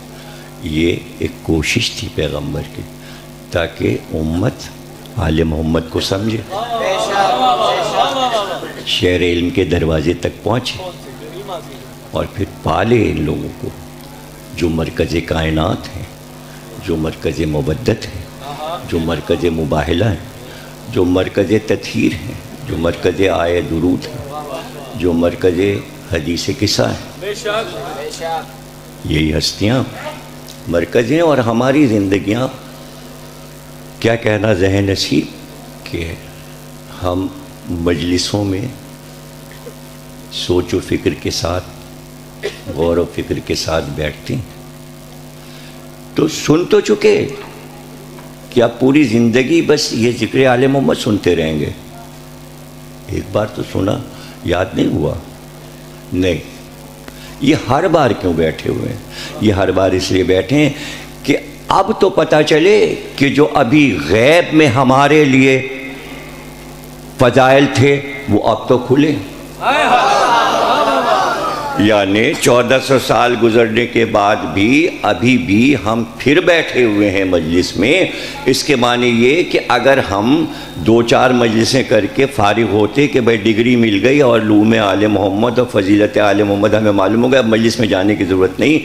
[SPEAKER 1] یہ ایک کوشش تھی پیغمبر کی تاکہ امت آل محمد کو سمجھے، شہر علم کے دروازے تک پہنچے، اور پھر پالے ان لوگوں کو جو مرکز کائنات ہیں، جو مرکز مودت ہیں، جو مرکز مباہلہ ہیں، جو مرکز تطہیر ہیں، جو مرکز آئے درود ہیں، جو مرکز حدیث قصہ ہے، یہی ہستیاں مرکز ہیں، اور ہماری زندگیاں کیا کہنا ذہن نصیب کہ ہم مجلسوں میں سوچ و فکر کے ساتھ، غور و فکر کے ساتھ بیٹھتے ہیں تو سن تو چکے کہ اب پوری زندگی بس یہ ذکر آل محمد سنتے رہیں گے؟ ایک بار تو سنا، یاد نہیں ہوا؟ نہیں، یہ ہر بار کیوں بیٹھے ہوئے ہیں؟ یہ ہر بار اس لیے بیٹھے ہیں کہ اب تو پتہ چلے کہ جو ابھی غیب میں ہمارے لیے فضائل تھے وہ اب تو کھلے۔ یعنی 1400 سال گزرنے کے بعد بھی ابھی بھی ہم پھر بیٹھے ہوئے ہیں مجلس میں۔ اس کے معنی یہ کہ اگر ہم 2-4 مجلسیں کر کے فارغ ہوتے کہ بھائی ڈگری مل گئی اور علوم آل محمد اور فضیلت آل محمد ہمیں معلوم ہو گیا، اب مجلس میں جانے کی ضرورت نہیں،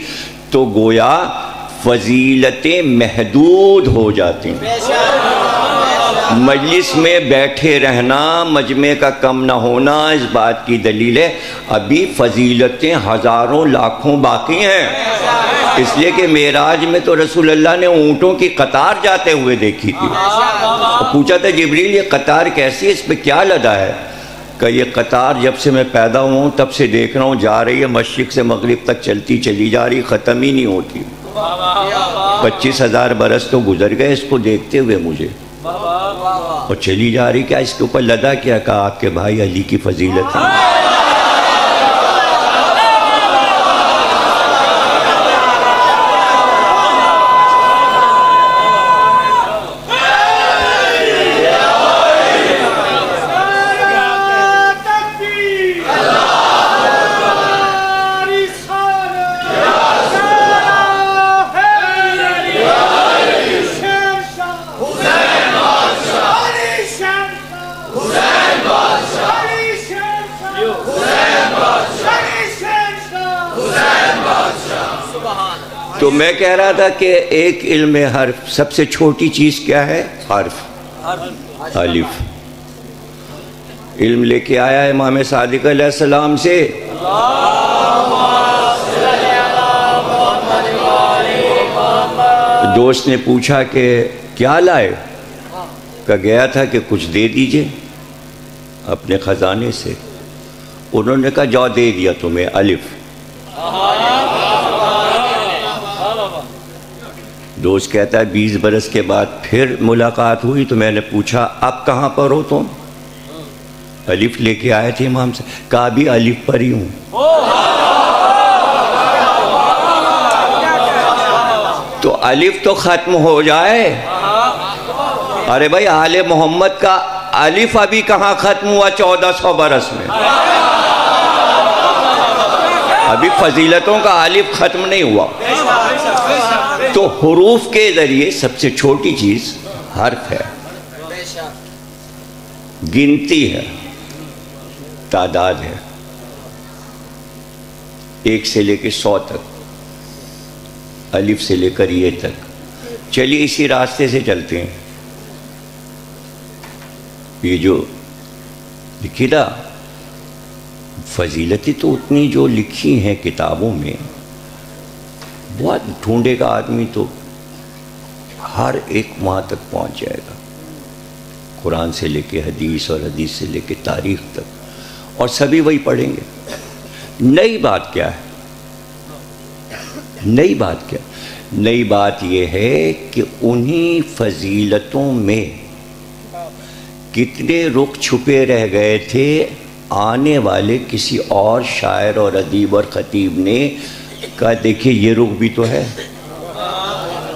[SPEAKER 1] تو گویا فضیلتیں محدود ہو جاتی ہیں۔ مجلس میں بیٹھے رہنا، مجمع کا کم نہ ہونا اس بات کی دلیل ہے ابھی فضیلتیں ہزاروں لاکھوں باقی ہیں۔ اس لیے کہ معراج میں تو رسول اللہ نے اونٹوں کی قطار جاتے ہوئے دیکھی تھی، پوچھا تھا جبریل یہ قطار کیسی ہے، اس پہ کیا لدا ہے؟ کہ یہ قطار جب سے میں پیدا ہوں تب سے دیکھ رہا ہوں، جا رہی ہے مشرق سے مغرب تک چلتی چلی جا رہی، ختم ہی نہیں ہوتی۔ 25,000 برس تو گزر گئے اس کو دیکھتے ہوئے مجھے، اور چلی جا رہی۔ کیا اس کے اوپر لدا کیا؟ کہا آپ کے بھائی علی کی فضیلت ہے۔ تو میں کہہ رہا تھا کہ ایک علم حرف، سب سے چھوٹی چیز کیا ہے؟ حرف، الف۔ علم لے کے آیا امام صادق علیہ السلام سے، دوست نے پوچھا کہ کیا لائے؟ کہ گیا تھا کہ کچھ دے دیجئے اپنے خزانے سے۔ انہوں نے کہا جاؤ دے دیا تمہیں، الف۔ دوست کہتا ہے 20 برس کے بعد پھر ملاقات ہوئی تو میں نے پوچھا اب کہاں پر ہو تم؟ الف لے کے آئے تھے امام سے، کہا بھی الف پر ہی ہوں۔ تو الف تو ختم ہو جائے۔ ارے بھائی آل محمد کا الف ابھی کہاں ختم ہوا 1400 برس میں؟ ابھی فضیلتوں کا الف ختم نہیں ہوا۔ تو حروف کے ذریعے سب سے چھوٹی چیز حرف ہے، گنتی ہے، تعداد ہے، 1 سے لے کے 100 تک، الف سے لے کر یہ تک۔ چلیے اسی راستے سے چلتے ہیں۔ یہ جو لکھی نا فضیلتیں تو اتنی جو لکھی ہیں کتابوں میں، بہت ڈھونڈے گا آدمی تو ہر ایک وہاں تک پہنچ جائے گا، قرآن سے لے کے حدیث اور حدیث سے لے کے تاریخ تک، اور سبھی وہی پڑھیں گے۔ نئی بات کیا ہے؟ نئی بات کیا؟ نئی بات یہ ہے کہ انہی فضیلتوں میں کتنے رخ چھپے رہ گئے تھے، آنے والے کسی اور شاعر اور ادیب اور خطیب نے کہا دیکھیے یہ رخ بھی تو ہے۔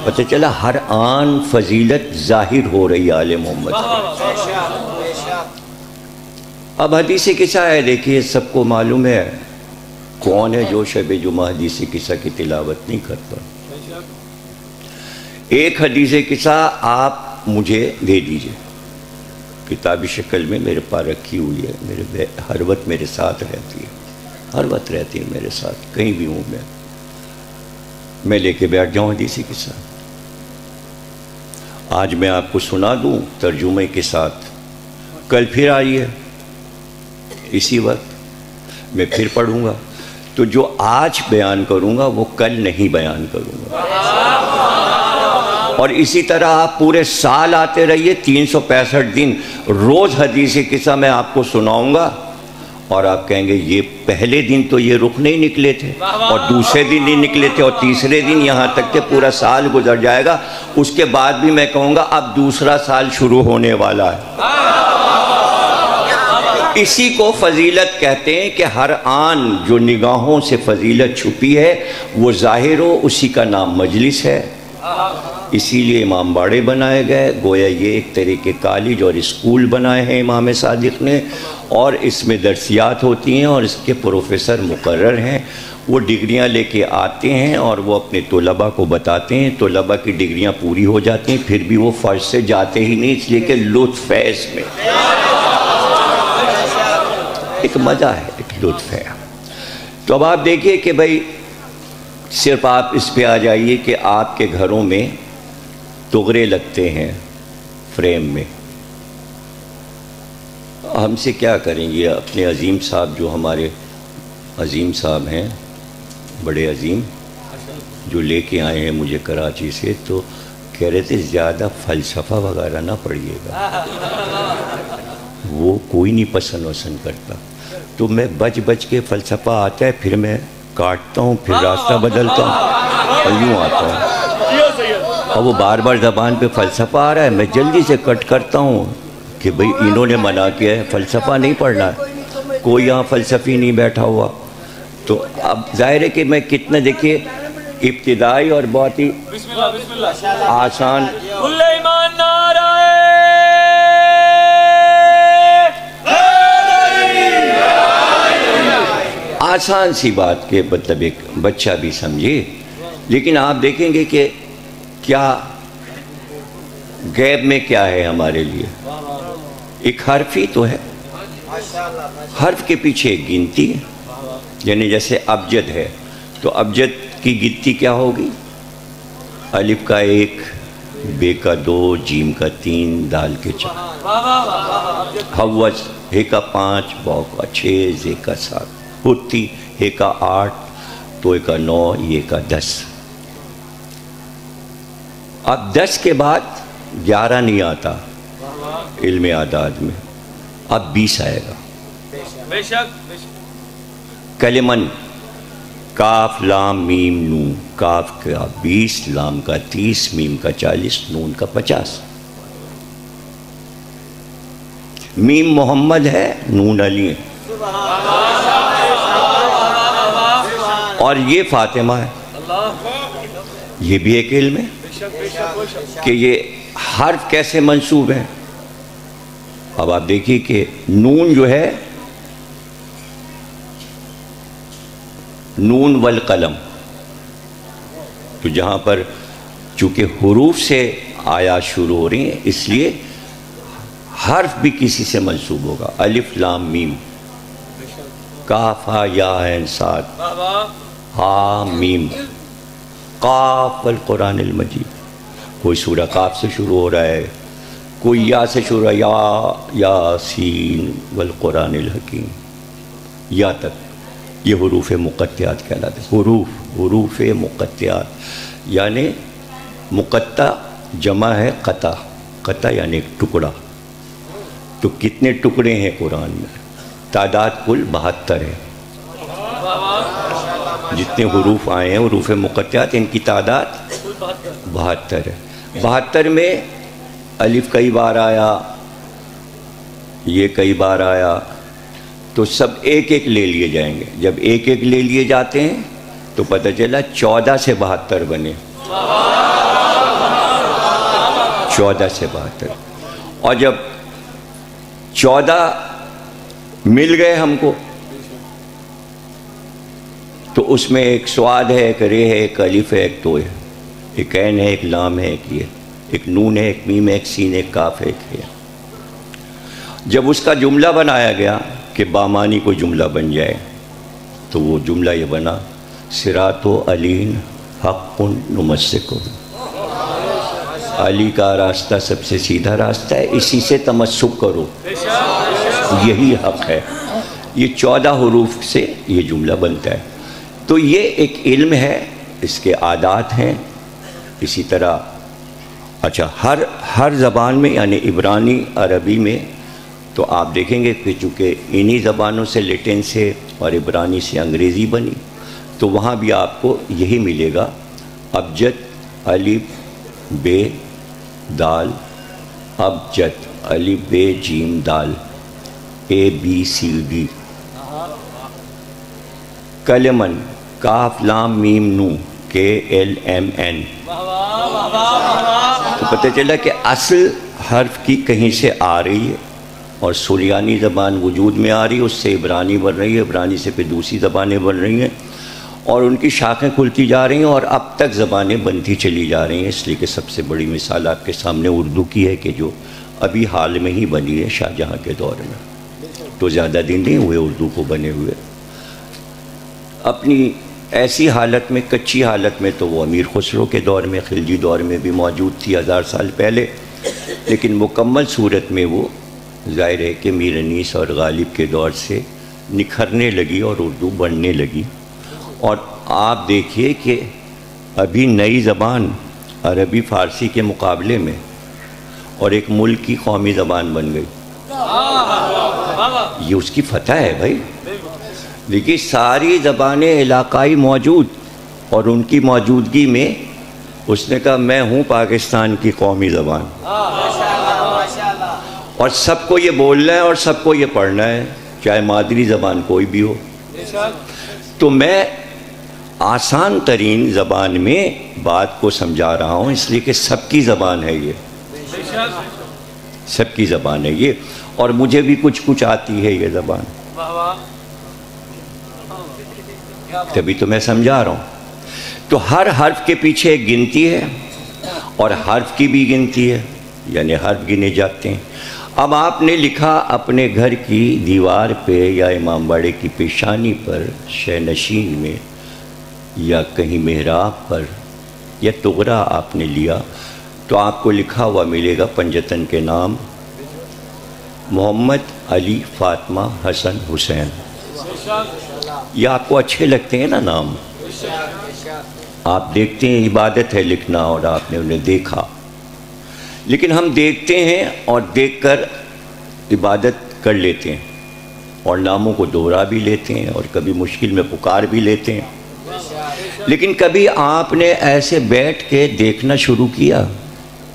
[SPEAKER 1] پتہ چلا ہر آن فضیلت ظاہر ہو رہی ہے آل محمد۔ اب حدیث قصہ ہے، دیکھیے سب کو معلوم ہے کون ہے جو شب جمعہ حدیث قصہ کی تلاوت نہیں کرتا۔ ایک حدیث قصہ آپ مجھے دے دیجئے، کتابی شکل میں میرے پاس رکھی ہوئی ہے، ہر وقت میرے ساتھ رہتی ہے، ہر وقت رہتی ہے میرے ساتھ، کہیں بھی ہوں میں لے کے بیٹھ جاؤں حدیث قصہ۔ آج میں آپ کو سنا دوں ترجمے کے ساتھ، کل پھر آئیے اسی وقت، میں پھر پڑھوں گا، تو جو آج بیان کروں گا وہ کل نہیں بیان کروں گا۔ اور اسی طرح آپ پورے سال آتے رہیے، 365 دن روز حدیث قصہ میں آپ کو سناؤں گا، اور آپ کہیں گے یہ پہلے دن تو یہ رخ نہیں نکلے تھے، اور دوسرے دن نہیں نکلے تھے، اور تیسرے دن، یہاں تک کہ پورا سال گزر جائے گا۔ اس کے بعد بھی میں کہوں گا اب دوسرا سال شروع ہونے والا ہے۔ اسی کو فضیلت کہتے ہیں کہ ہر آن جو نگاہوں سے فضیلت چھپی ہے وہ ظاہر ہو، اسی کا نام مجلس ہے۔ اسی لیے امام باڑے بنائے گئے، گویا یہ ایک طریقے کالج اور اسکول بنائے ہیں امام صادق نے، اور اس میں درسیات ہوتی ہیں اور اس کے پروفیسر مقرر ہیں، وہ ڈگریاں لے کے آتے ہیں اور وہ اپنے طلباء کو بتاتے ہیں، طلباء کی ڈگریاں پوری ہو جاتی ہیں، پھر بھی وہ فرض سے جاتے ہی نہیں، اس لیے کہ لطف ہے اس میں، ایک مزہ ہے، ایک لطف ہے۔ تو اب آپ دیکھیے کہ بھائی صرف آپ اس پہ آ جائیے کہ آپ کے گھروں میں تغرے لگتے ہیں فریم میں، ہم سے کیا کریں گے؟ اپنے عظیم صاحب جو ہمارے عظیم صاحب ہیں، بڑے عظیم، جو لے کے آئے ہیں مجھے کراچی سے، تو کہہ رہے تھے زیادہ فلسفہ وغیرہ نہ پڑھیے گا، وہ کوئی نہیں پسند کرتا۔ تو میں بچ کے فلسفہ آتا ہے، پھر میں کاٹتا ہوں، پھر راستہ بدلتا ہوں اور یوں آتا ہوں، اور وہ بار بار زبان پہ فلسفہ آ رہا ہے، میں جلدی سے کٹ کرتا ہوں کہ بھئی انہوں نے منع کیا ہے، فلسفہ نہیں پڑھنا ہے، کوئی یہاں فلسفی نہیں بیٹھا ہوا۔ تو اب ظاہر ہے کہ میں کتنا، دیکھیے ابتدائی اور بہت ہی آسان، آسان سی بات کہ مطلب ایک بچہ بھی سمجھے، لیکن آپ دیکھیں گے کہ کیا غیب میں کیا ہے ہمارے لیے، ایک حرف ہی تو ہے، حرف کے پیچھے ایک گنتی ہے، یعنی جیسے ابجد ہے تو ابجد کی گنتی کیا ہوگی؟ الف کا 1، بے کا 2، جیم کا 3، دال کے 4، حوض ہے کا 5، باء کا 6، زے کا 7، ہوتی ہے کا 8، تو کا 9، یہ کا 10۔ اب 10 کے بعد 11 نہیں آتا علم اعداد میں، اب 20 آئے گا۔ بے شک کلمن، کاف لام میم نون، کاف کا 20، لام کا 30، میم کا 40، نون کا 50۔ میم محمد ہے، نون علی ہے، اور یہ فاطمہ ہے۔ یہ بھی ایک علم ہے کہ یہ حرف کیسے منصوب ہیں۔ اب آپ دیکھیے کہ نون جو ہے، نون والقلم، تو جہاں پر چونکہ حروف سے آیات شروع ہو رہی ہیں، اس لیے حرف بھی کسی سے منصوب ہوگا۔ الف لام میم، کاف ہا یا عین صاد، ہا میم، قاف والقرآن المجید۔ کوئی سورہ قاف سے شروع ہو رہا ہے، کوئی یا سے شروع ہے، یا یاسین والقرآن الحکیم، یا تک، یہ حروف مقطعات کہلاتے ہیں۔ حروف مقطعات یعنی مقطع جمع ہے قطع، قطع یعنی ایک ٹکڑا۔ تو کتنے ٹکڑے ہیں قرآن میں؟ تعداد کل 72 ہے، جتنے حروف آئے ہیں حروف مقطعات، ان کی تعداد 72 ہے۔ 72 میں الف کئی بار آیا، یہ کئی بار آیا، تو سب ایک ایک لے لیے جائیں گے۔ جب ایک ایک لے لیے جاتے ہیں تو پتہ چلا 14 سے 72 بنے، 14 سے 72۔ اور جب 14 مل گئے ہم کو، تو اس میں ایک سواد ہے، ایک رے ہے، ایک الف ہے، ایک تو ہے، ایک عین ہے، ایک لام ہے، ایک یہ، ایک نون ہے، ایک میم ہے، ایک سین ہے، ایک کاف ہے، ایک ہے۔ جب اس کا جملہ بنایا گیا کہ بامانی کوئی جملہ بن جائے، تو وہ جملہ یہ بنا، صراط علین حق نمسک، علی کا راستہ سب سے سیدھا راستہ ہے، اسی سے تمسک کرو، یہی حق ہے۔ یہ 14 حروف سے یہ جملہ بنتا ہے. تو یہ ایک علم ہے، اس کے عادات ہیں. اسی طرح اچھا ہر زبان میں، یعنی عبرانی عربی میں تو آپ دیکھیں گے کہ چونکہ انہی زبانوں سے لیٹن سے اور عبرانی سے انگریزی بنی، تو وہاں بھی آپ کو یہی ملے گا، ابجد الف بے دال، ابجد الف بے جیم دال، اے بی سی ڈی. کلمن کاف لام میم نون کے ایل ایم این. تو پتہ چلا کہ اصل حرف کی کہیں سے آ رہی ہے اور سریانی زبان وجود میں آ رہی ہے، اس سے عبرانی بن رہی ہے، عبرانی سے پھر دوسری زبانیں بن رہی ہیں اور ان کی شاخیں کھلتی جا رہی ہیں اور اب تک زبانیں بنتی چلی جا رہی ہیں. اس لیے کہ سب سے بڑی مثال آپ کے سامنے اردو کی ہے کہ جو ابھی حال میں ہی بنی ہے شاہ جہاں کے دور میں، تو زیادہ دن نہیں ہوئے اردو کو بنے ہوئے. اپنی ایسی حالت میں، کچی حالت میں تو وہ امیر خسرو کے دور میں، خلجی دور میں بھی موجود تھی 1000 سال پہلے، لیکن مکمل صورت میں وہ ظاہر ہے کہ میر انیس اور غالب کے دور سے نکھرنے لگی اور اردو بڑھنے لگی. اور آپ دیکھیے کہ ابھی نئی زبان عربی فارسی کے مقابلے میں اور ایک ملک کی قومی زبان بن گئی. یہ اس کی فتح ہے بھائی. دیکھیے ساری زبانیں علاقائی موجود اور ان کی موجودگی میں اس نے کہا میں ہوں پاکستان کی قومی زبان، اور سب کو یہ بولنا ہے اور سب کو یہ پڑھنا ہے، چاہے مادری زبان کوئی بھی ہو. تو میں آسان ترین زبان میں بات کو سمجھا رہا ہوں، اس لیے کہ سب کی زبان ہے یہ، سب کی زبان ہے یہ، اور مجھے بھی کچھ آتی ہے یہ زبان، تبھی تو میں سمجھا رہا ہوں. تو ہر حرف کے پیچھے ایک گنتی ہے اور حرف کی بھی گنتی ہے، یعنی حرف گنے جاتے ہیں. اب آپ نے لکھا اپنے گھر کی دیوار پہ یا امام باڑے کی پیشانی پر، شہ نشین میں یا کہیں محراب پر، یا تغرا آپ نے لیا تو آپ کو لکھا ہوا ملے گا پنجتن کے نام محمد علی فاطمہ حسن حسین. یہ آپ کو اچھے لگتے ہیں نا نام، آپ دیکھتے ہیں عبادت ہے لکھنا اور آپ نے انہیں دیکھا. لیکن ہم دیکھتے ہیں اور دیکھ کر عبادت کر لیتے ہیں اور ناموں کو دوہرا بھی لیتے ہیں اور کبھی مشکل میں پکار بھی لیتے ہیں. لیکن کبھی آپ نے ایسے بیٹھ کے دیکھنا شروع کیا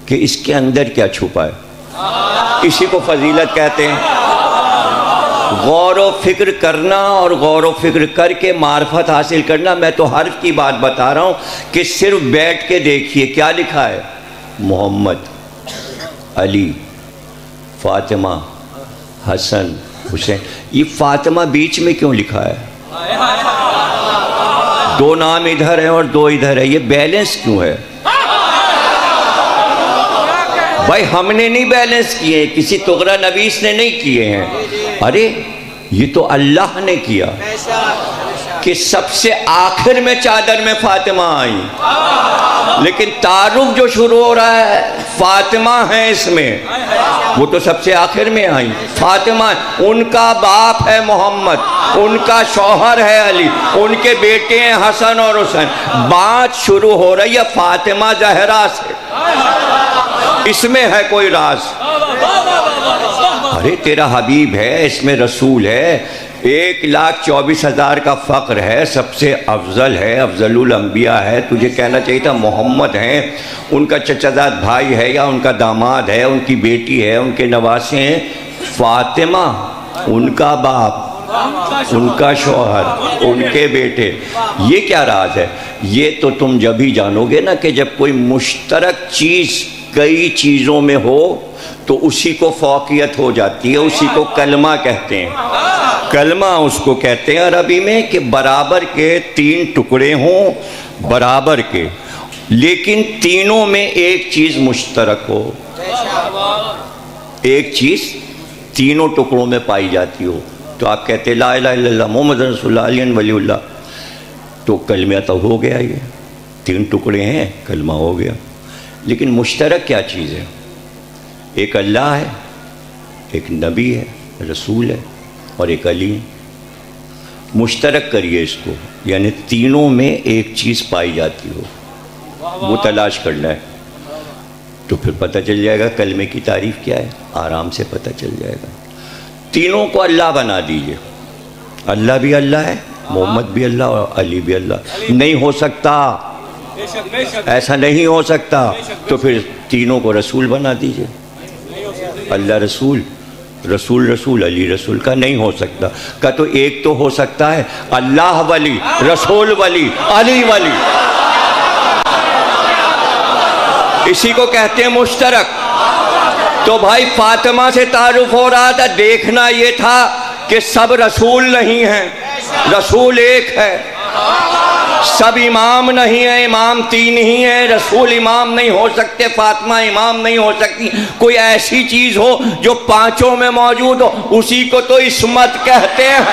[SPEAKER 1] کہ اس کے اندر کیا چھپا ہے؟ اسی کو فضیلت کہتے ہیں. غور و فکر کرنا اور غور و فکر کر کے معرفت حاصل کرنا. میں تو حرف کی بات بتا رہا ہوں کہ صرف بیٹھ کے دیکھیے کیا لکھا ہے، محمد علی فاطمہ حسن حسین. یہ فاطمہ بیچ میں کیوں لکھا ہے؟ دو نام ادھر ہیں اور دو ادھر ہے، یہ بیلنس کیوں ہے؟ بھائی ہم نے نہیں بیلنس کیے، کسی تغرا نویس نے نہیں کیے ہیں. ارے یہ تو اللہ نے کیا کہ سب سے آخر میں چادر میں فاطمہ آئیں، لیکن تعارف جو شروع ہو رہا ہے فاطمہ ہیں اس میں، وہ تو سب سے آخر میں آئیں. فاطمہ ان کا باپ ہے محمد، ان کا شوہر ہے علی، ان کے بیٹے ہیں حسن اور حسین. بات شروع ہو رہی ہے فاطمہ زہرا سے، اس میں ہے کوئی راز؟ ارے تیرا حبیب ہے، اس میں رسول ہے، 1,24,000 کا فقر ہے، سب سے افضل ہے، افضل الانبیاء ہے. تجھے کہنا چاہیے تھا محمد ہیں، ان کا چچا زاد بھائی ہے یا ان کا داماد ہے، ان کی بیٹی ہے، ان کے نواسے ہیں. فاطمہ ان کا باپ، ان کا شوہر، ان کے بیٹے. یہ کیا راز ہے؟ یہ تو تم جب ہی جانو گے نا کہ جب کوئی مشترک چیز کئی چیزوں میں ہو تو اسی کو فوقیت ہو جاتی ہے، اسی کو کلمہ کہتے ہیں. کلمہ اس کو کہتے ہیں عربی میں کہ برابر کے 3 ٹکڑے ہوں، برابر کے، لیکن تینوں میں ایک چیز مشترک ہو، ایک چیز تینوں ٹکڑوں میں پائی جاتی ہو. تو آپ کہتے ہیں لا الہ الا اللہ محمد رسول اللہ علی ولی اللہ، تو کلمہ تو ہو گیا. یہ 3 ٹکڑے ہیں، کلمہ ہو گیا. لیکن مشترک کیا چیز ہے؟ ایک اللہ ہے، ایک نبی ہے، رسول ہے، اور ایک علی. مشترک کریے اس کو، یعنی تینوں میں ایک چیز پائی جاتی ہو، وہ تلاش کرنا ہے، تو پھر پتہ چل جائے گا کلمے کی تعریف کیا ہے، آرام سے پتہ چل جائے گا۔ تینوں کو اللہ بنا دیجئے، اللہ بھی اللہ ہے، محمد بھی اللہ اور علی بھی اللہ۔ نہیں ہو سکتا، ایسا نہیں ہو سکتا، تو پھر تینوں کو رسول بنا دیجئے، اللہ رسول، رسول رسول، علی رسول۔ کا نہیں ہو سکتا، کا تو ایک تو ہو سکتا ہے، اللہ ولی، رسول ولی، علی ولی، اسی کو کہتے ہیں مشترک۔ تو بھائی فاطمہ سے تعارف ہو رہا تھا، دیکھنا یہ تھا کہ سب رسول نہیں ہیں، رسول ایک ہے، سب امام نہیں ہے، امام تین ہی ہیں، رسول امام نہیں ہو سکتے، فاطمہ امام نہیں ہو سکتی، کوئی ایسی چیز ہو جو پانچوں میں موجود ہو، اسی کو تو عصمت کہتے ہیں۔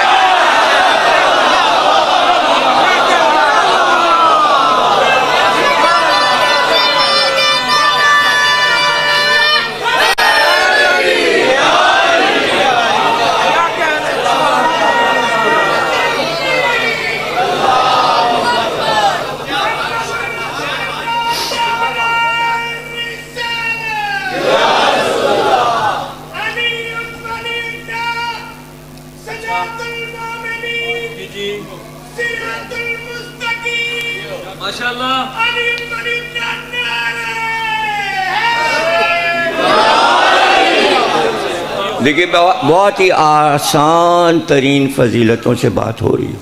[SPEAKER 1] دیکھیے بہت ہی آسان ترین فضیلتوں سے بات ہو رہی ہے،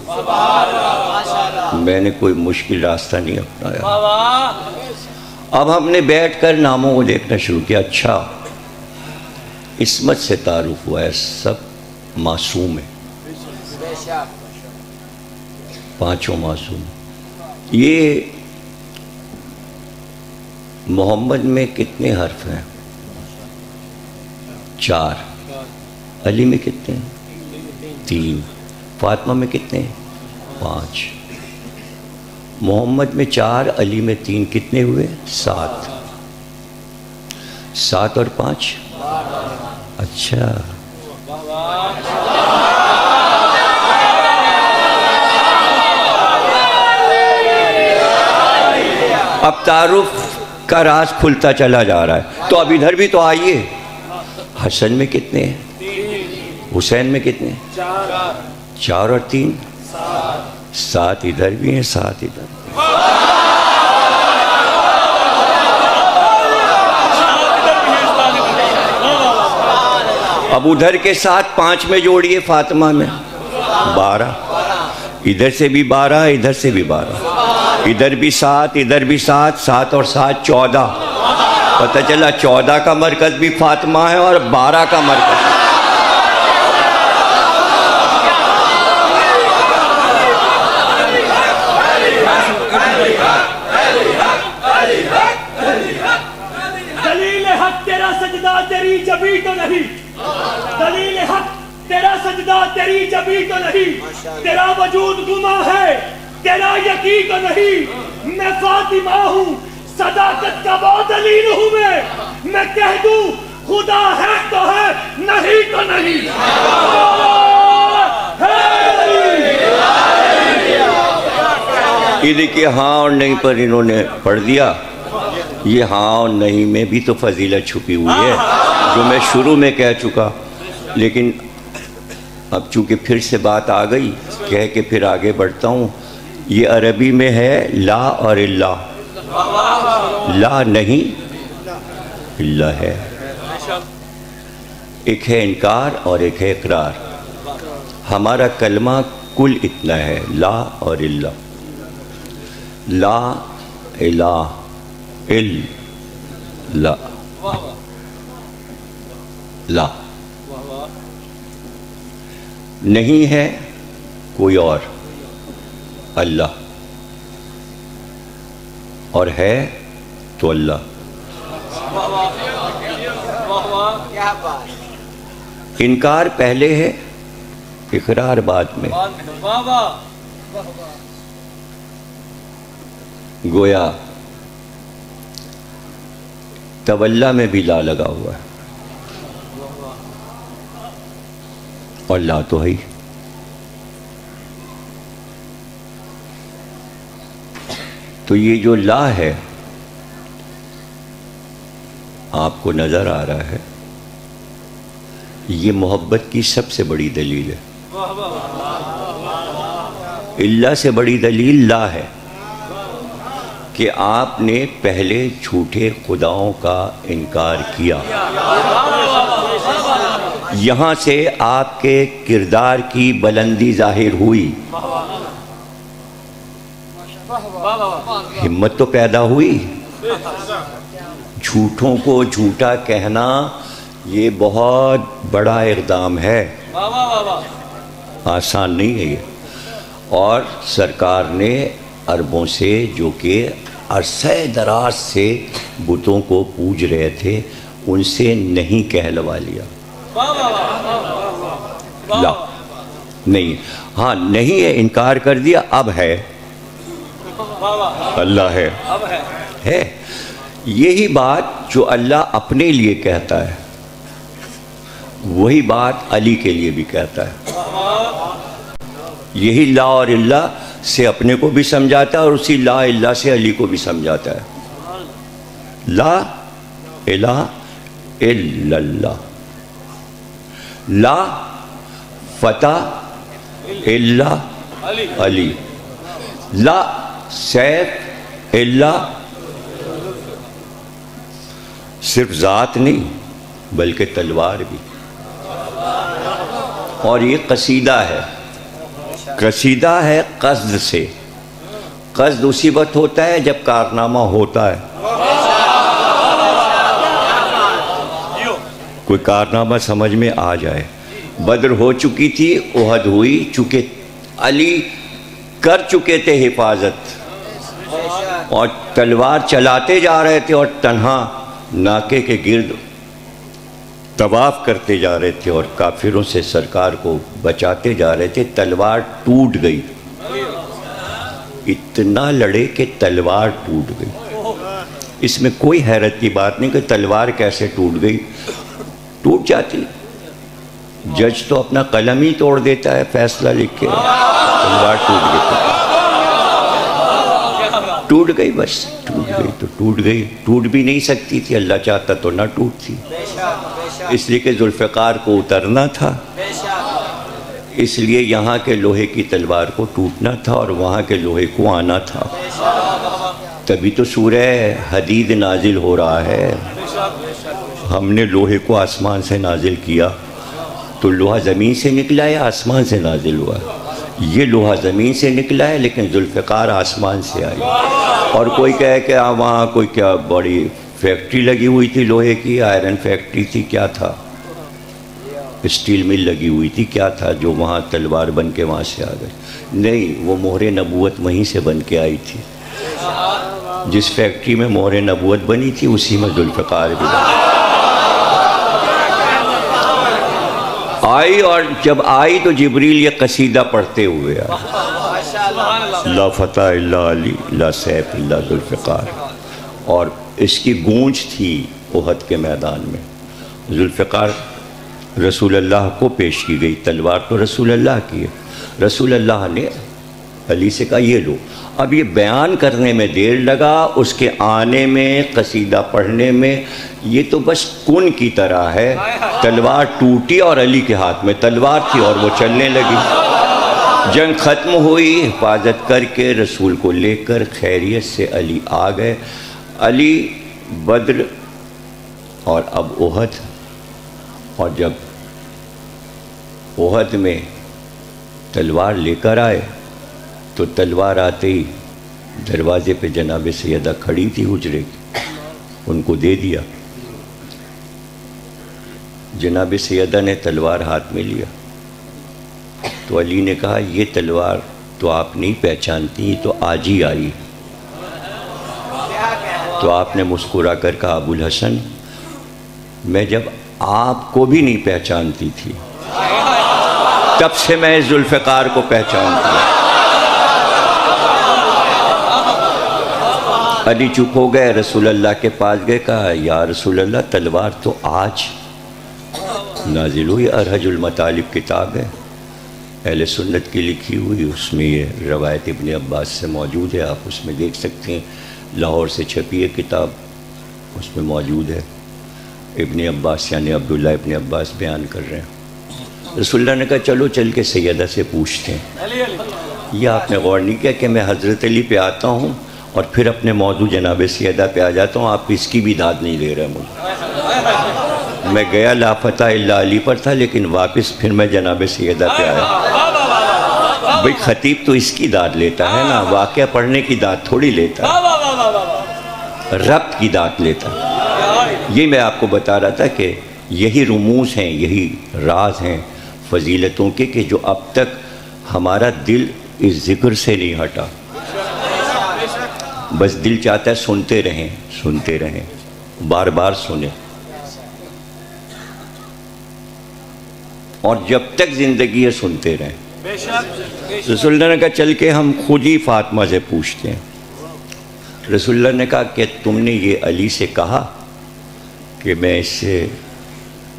[SPEAKER 1] میں نے کوئی مشکل راستہ نہیں اپنایا۔ اب ہم نے بیٹھ کر ناموں کو دیکھنا شروع کیا، اچھا عصمت سے تعارف ہوا ہے، سب معصوم ہیں، پانچوں معصوم۔ یہ محمد میں کتنے حرف ہیں؟ 4۔ علی میں کتنے ہیں؟ 3۔ فاطمہ میں کتنے ہیں؟ 5۔ محمد میں 4، علی میں 3، کتنے ہوئے؟ 7۔ 7 اور 5، اچھا اب تعارف کا راز کھلتا چلا جا رہا ہے۔ تو اب ادھر بھی تو آئیے، حسن میں کتنے ہیں؟ حسین میں کتنے ہیں؟ 4 اور 3، 7 ادھر بھی ہیں، 7 ادھر۔ اب ادھر کے ساتھ 5 میں جوڑیے، فاطمہ میں 12، ادھر سے بھی 12، ادھر سے بھی 12، ادھر بھی 7، ادھر بھی 7، 7 اور 7 14۔ پتہ چلا 14 کا مرکز بھی فاطمہ ہے اور 12 کا مرکز۔
[SPEAKER 2] دلیل حق تیرا سجدہ تیری جبی تو نہیں، دلیل حق تیرا سجدہ تیری جبی تو نہیں، تیرا وجود گما ہے تیرا یقین تو نہیں۔ میں فاطمہ ہوں، صداقت کا وہ دلیل ہوں، میں کہہ دوں خدا ہے تو ہے، نہیں تو نہیں۔
[SPEAKER 1] یہ دیکھیے ہاں اور نہیں پر انہوں نے پڑھ دیا، یہ ہاں اور نہیں میں بھی تو فضیلت چھپی ہوئی ہے جو میں شروع میں کہہ چکا، لیکن اب چونکہ پھر سے بات آ گئی کہہ کے پھر آگے بڑھتا ہوں۔ یہ عربی میں ہے لا اور اللہ، لا نہیں اللہ ہے، ایک ہے انکار اور ایک ہے اقرار۔ ہمارا کلمہ کل اتنا ہے، لا اور اللہ، لا الہ الا لا، نہیں ہے کوئی اور اللہ، اور ہے تو اللہ۔ انکار پہلے ہے، اقرار بعد میں۔ گویا تولا میں بھی لا لگا ہوا ہے، اور لا تو ہے ہی۔ تو یہ جو لا ہے آپ کو نظر آ رہا ہے، یہ محبت کی سب سے بڑی دلیل ہے۔ اللہ سے بڑی دلیل لا ہے کہ آپ نے پہلے جھوٹے خداؤں کا انکار کیا، یہاں سے آپ کے کردار کی بلندی ظاہر ہوئی، ہمت تو پیدا ہوئی۔ جھوٹوں کو جھوٹا کہنا یہ بہت بڑا اقدام ہے، آسان نہیں ہے یہ، اور سرکار نے عربوں سے جو کہ عرصہ دراز سے بتوں کو پوج رہے تھے ان سے نہیں کہلوا لیا، لا نہیں، ہاں نہیں ہے، انکار کر دیا، اب ہے، اللہ ہے۔ یہی بات جو اللہ اپنے لیے کہتا ہے وہی بات علی کے لیے بھی کہتا ہے، یہی لا اور اللہ سے اپنے کو بھی سمجھاتا ہے اور اسی لا اللہ سے علی کو بھی سمجھاتا ہے۔ لا الہ الا اللہ، لا فتح الا علی، لا سیف الا، صرف ذات نہیں بلکہ تلوار بھی، اور یہ قصیدہ ہے، قصیدہ ہے قصد سے، قصد اسی وقت ہوتا ہے جب کارنامہ ہوتا ہے، کوئی کارنامہ سمجھ میں آ جائے۔ بدر ہو چکی تھی، احد ہوئی، چونکہ علی کر چکے تھے حفاظت اور تلوار چلاتے جا رہے تھے اور تنہا ناکے کے گرد طواف کرتے جا رہے تھے اور کافروں سے سرکار کو بچاتے جا رہے تھے، تلوار ٹوٹ گئی، اتنا لڑے کہ تلوار ٹوٹ گئی۔ اس میں کوئی حیرت کی بات نہیں کہ تلوار کیسے ٹوٹ گئی، ٹوٹ جاتی، جج تو اپنا قلم ہی توڑ دیتا ہے فیصلہ لکھ کے، تلوار ٹوٹ گئی، ٹوٹ گئی، بس ٹوٹ گئی تو ٹوٹ گئی، ٹوٹ بھی نہیں سکتی تھی، اللہ چاہتا تو نہ ٹوٹتی، اس لیے کہ ذوالفقار کو اترنا تھا، اس لیے یہاں کے لوہے کی تلوار کو ٹوٹنا تھا اور وہاں کے لوہے کو آنا تھا، تبھی تو سورہ حدید نازل ہو رہا ہے۔ ہم نے لوہے کو آسمان سے نازل کیا تو لوہا زمین سے نکلا ہے، آسمان سے نازل ہوا، یہ لوہا زمین سے نکلا ہے لیکن ذوالفقار آسمان سے آئی۔ اور کوئی کہے کہ وہاں کوئی کیا بڑی فیکٹری لگی ہوئی تھی لوہے کی، آئرن فیکٹری تھی، کیا تھا، اسٹیل مل لگی ہوئی تھی، کیا تھا جو وہاں تلوار بن کے وہاں سے آ گئی؟ نہیں، وہ مہر نبوت وہیں سے بن کے آئی تھی، جس فیکٹری میں مہر نبوت بنی تھی اسی میں ذوالفقار بھی آئی، اور جب آئی تو جبریل یہ قصیدہ پڑھتے ہوئے آئی، لا فتح الا علی، لا سیف الا ذوالفقار، اور اس کی گونج تھی احد کے میدان میں۔ ذوالفقار رسول اللہ کو پیش کی گئی، تلوار تو رسول اللہ کی ہے، رسول اللہ نے علی سے کہا یہ لو۔ اب یہ بیان کرنے میں دیر لگا، اس کے آنے میں، قصیدہ پڑھنے میں، یہ تو بس کن کی طرح ہے، تلوار ٹوٹی اور علی کے ہاتھ میں تلوار تھی اور وہ چلنے لگی، جنگ ختم ہوئی، حفاظت کر کے رسول کو لے کر خیریت سے علی آ گئے۔ علی بدر اور اب احد، اور جب احد میں تلوار لے کر آئے تو تلوار آتے ہی دروازے پہ جناب سیدہ کھڑی تھی حجرے کی، ان کو دے دیا، جناب سیدہ نے تلوار ہاتھ میں لیا تو علی نے کہا یہ تلوار تو آپ نہیں پہچانتی، یہ تو آج ہی آئی۔ تو آپ نے مسکرا کر کہا ابو الحسن، میں جب آپ کو بھی نہیں پہچانتی تھی تب سے میں ذوالفقار کو پہچانتی ہوں۔ علی چپ ہو گئے، رسول اللہ کے پاس گئے، کہا یا رسول اللہ تلوار تو آج نازل ہوئی، ارحج المطالب کتاب ہے، اہل سنت کی لکھی ہوئی، اس میں یہ روایت ابن عباس سے موجود ہے، آپ اس میں دیکھ سکتے ہیں، لاہور سے چھپی ہے کتاب، اس میں موجود ہے۔ ابن عباس یعنی عبداللہ ابن عباس بیان کر رہے ہیں، رسول اللہ نے کہا چلو چل کے سیدہ سے پوچھتے ہیں۔ یہ آپ نے غور نہیں کیا کہ میں حضرت علی پہ آتا ہوں اور پھر اپنے موضوع جناب سیدہ پہ آ جاتا ہوں، آپ اس کی بھی داد نہیں دے رہے مجھے۔ میں گیا لافتہ الا علی پر تھا، لیکن واپس پھر میں جناب سیدہ پہ آیا۔ بھئی خطیب تو اس کی داد لیتا ہے نا، واقعہ پڑھنے کی داد تھوڑی لیتا ہے، ربط کی داد لیتا ہے۔ یہ میں آپ کو بتا رہا تھا کہ یہی رموز ہیں، یہی راز ہیں فضیلتوں کے، کہ جو اب تک ہمارا دل اس ذکر سے نہیں ہٹا۔ بس دل چاہتا ہے سنتے رہیں، سنتے رہیں، بار بار سنیں، اور جب تک زندگی ہے سنتے رہیں۔ رسول اللہ نے کہا چل کے ہم خود ہی فاطمہ سے پوچھتے ہیں۔ رسول اللہ نے کہا کہ تم نے یہ علی سے کہا کہ میں اس سے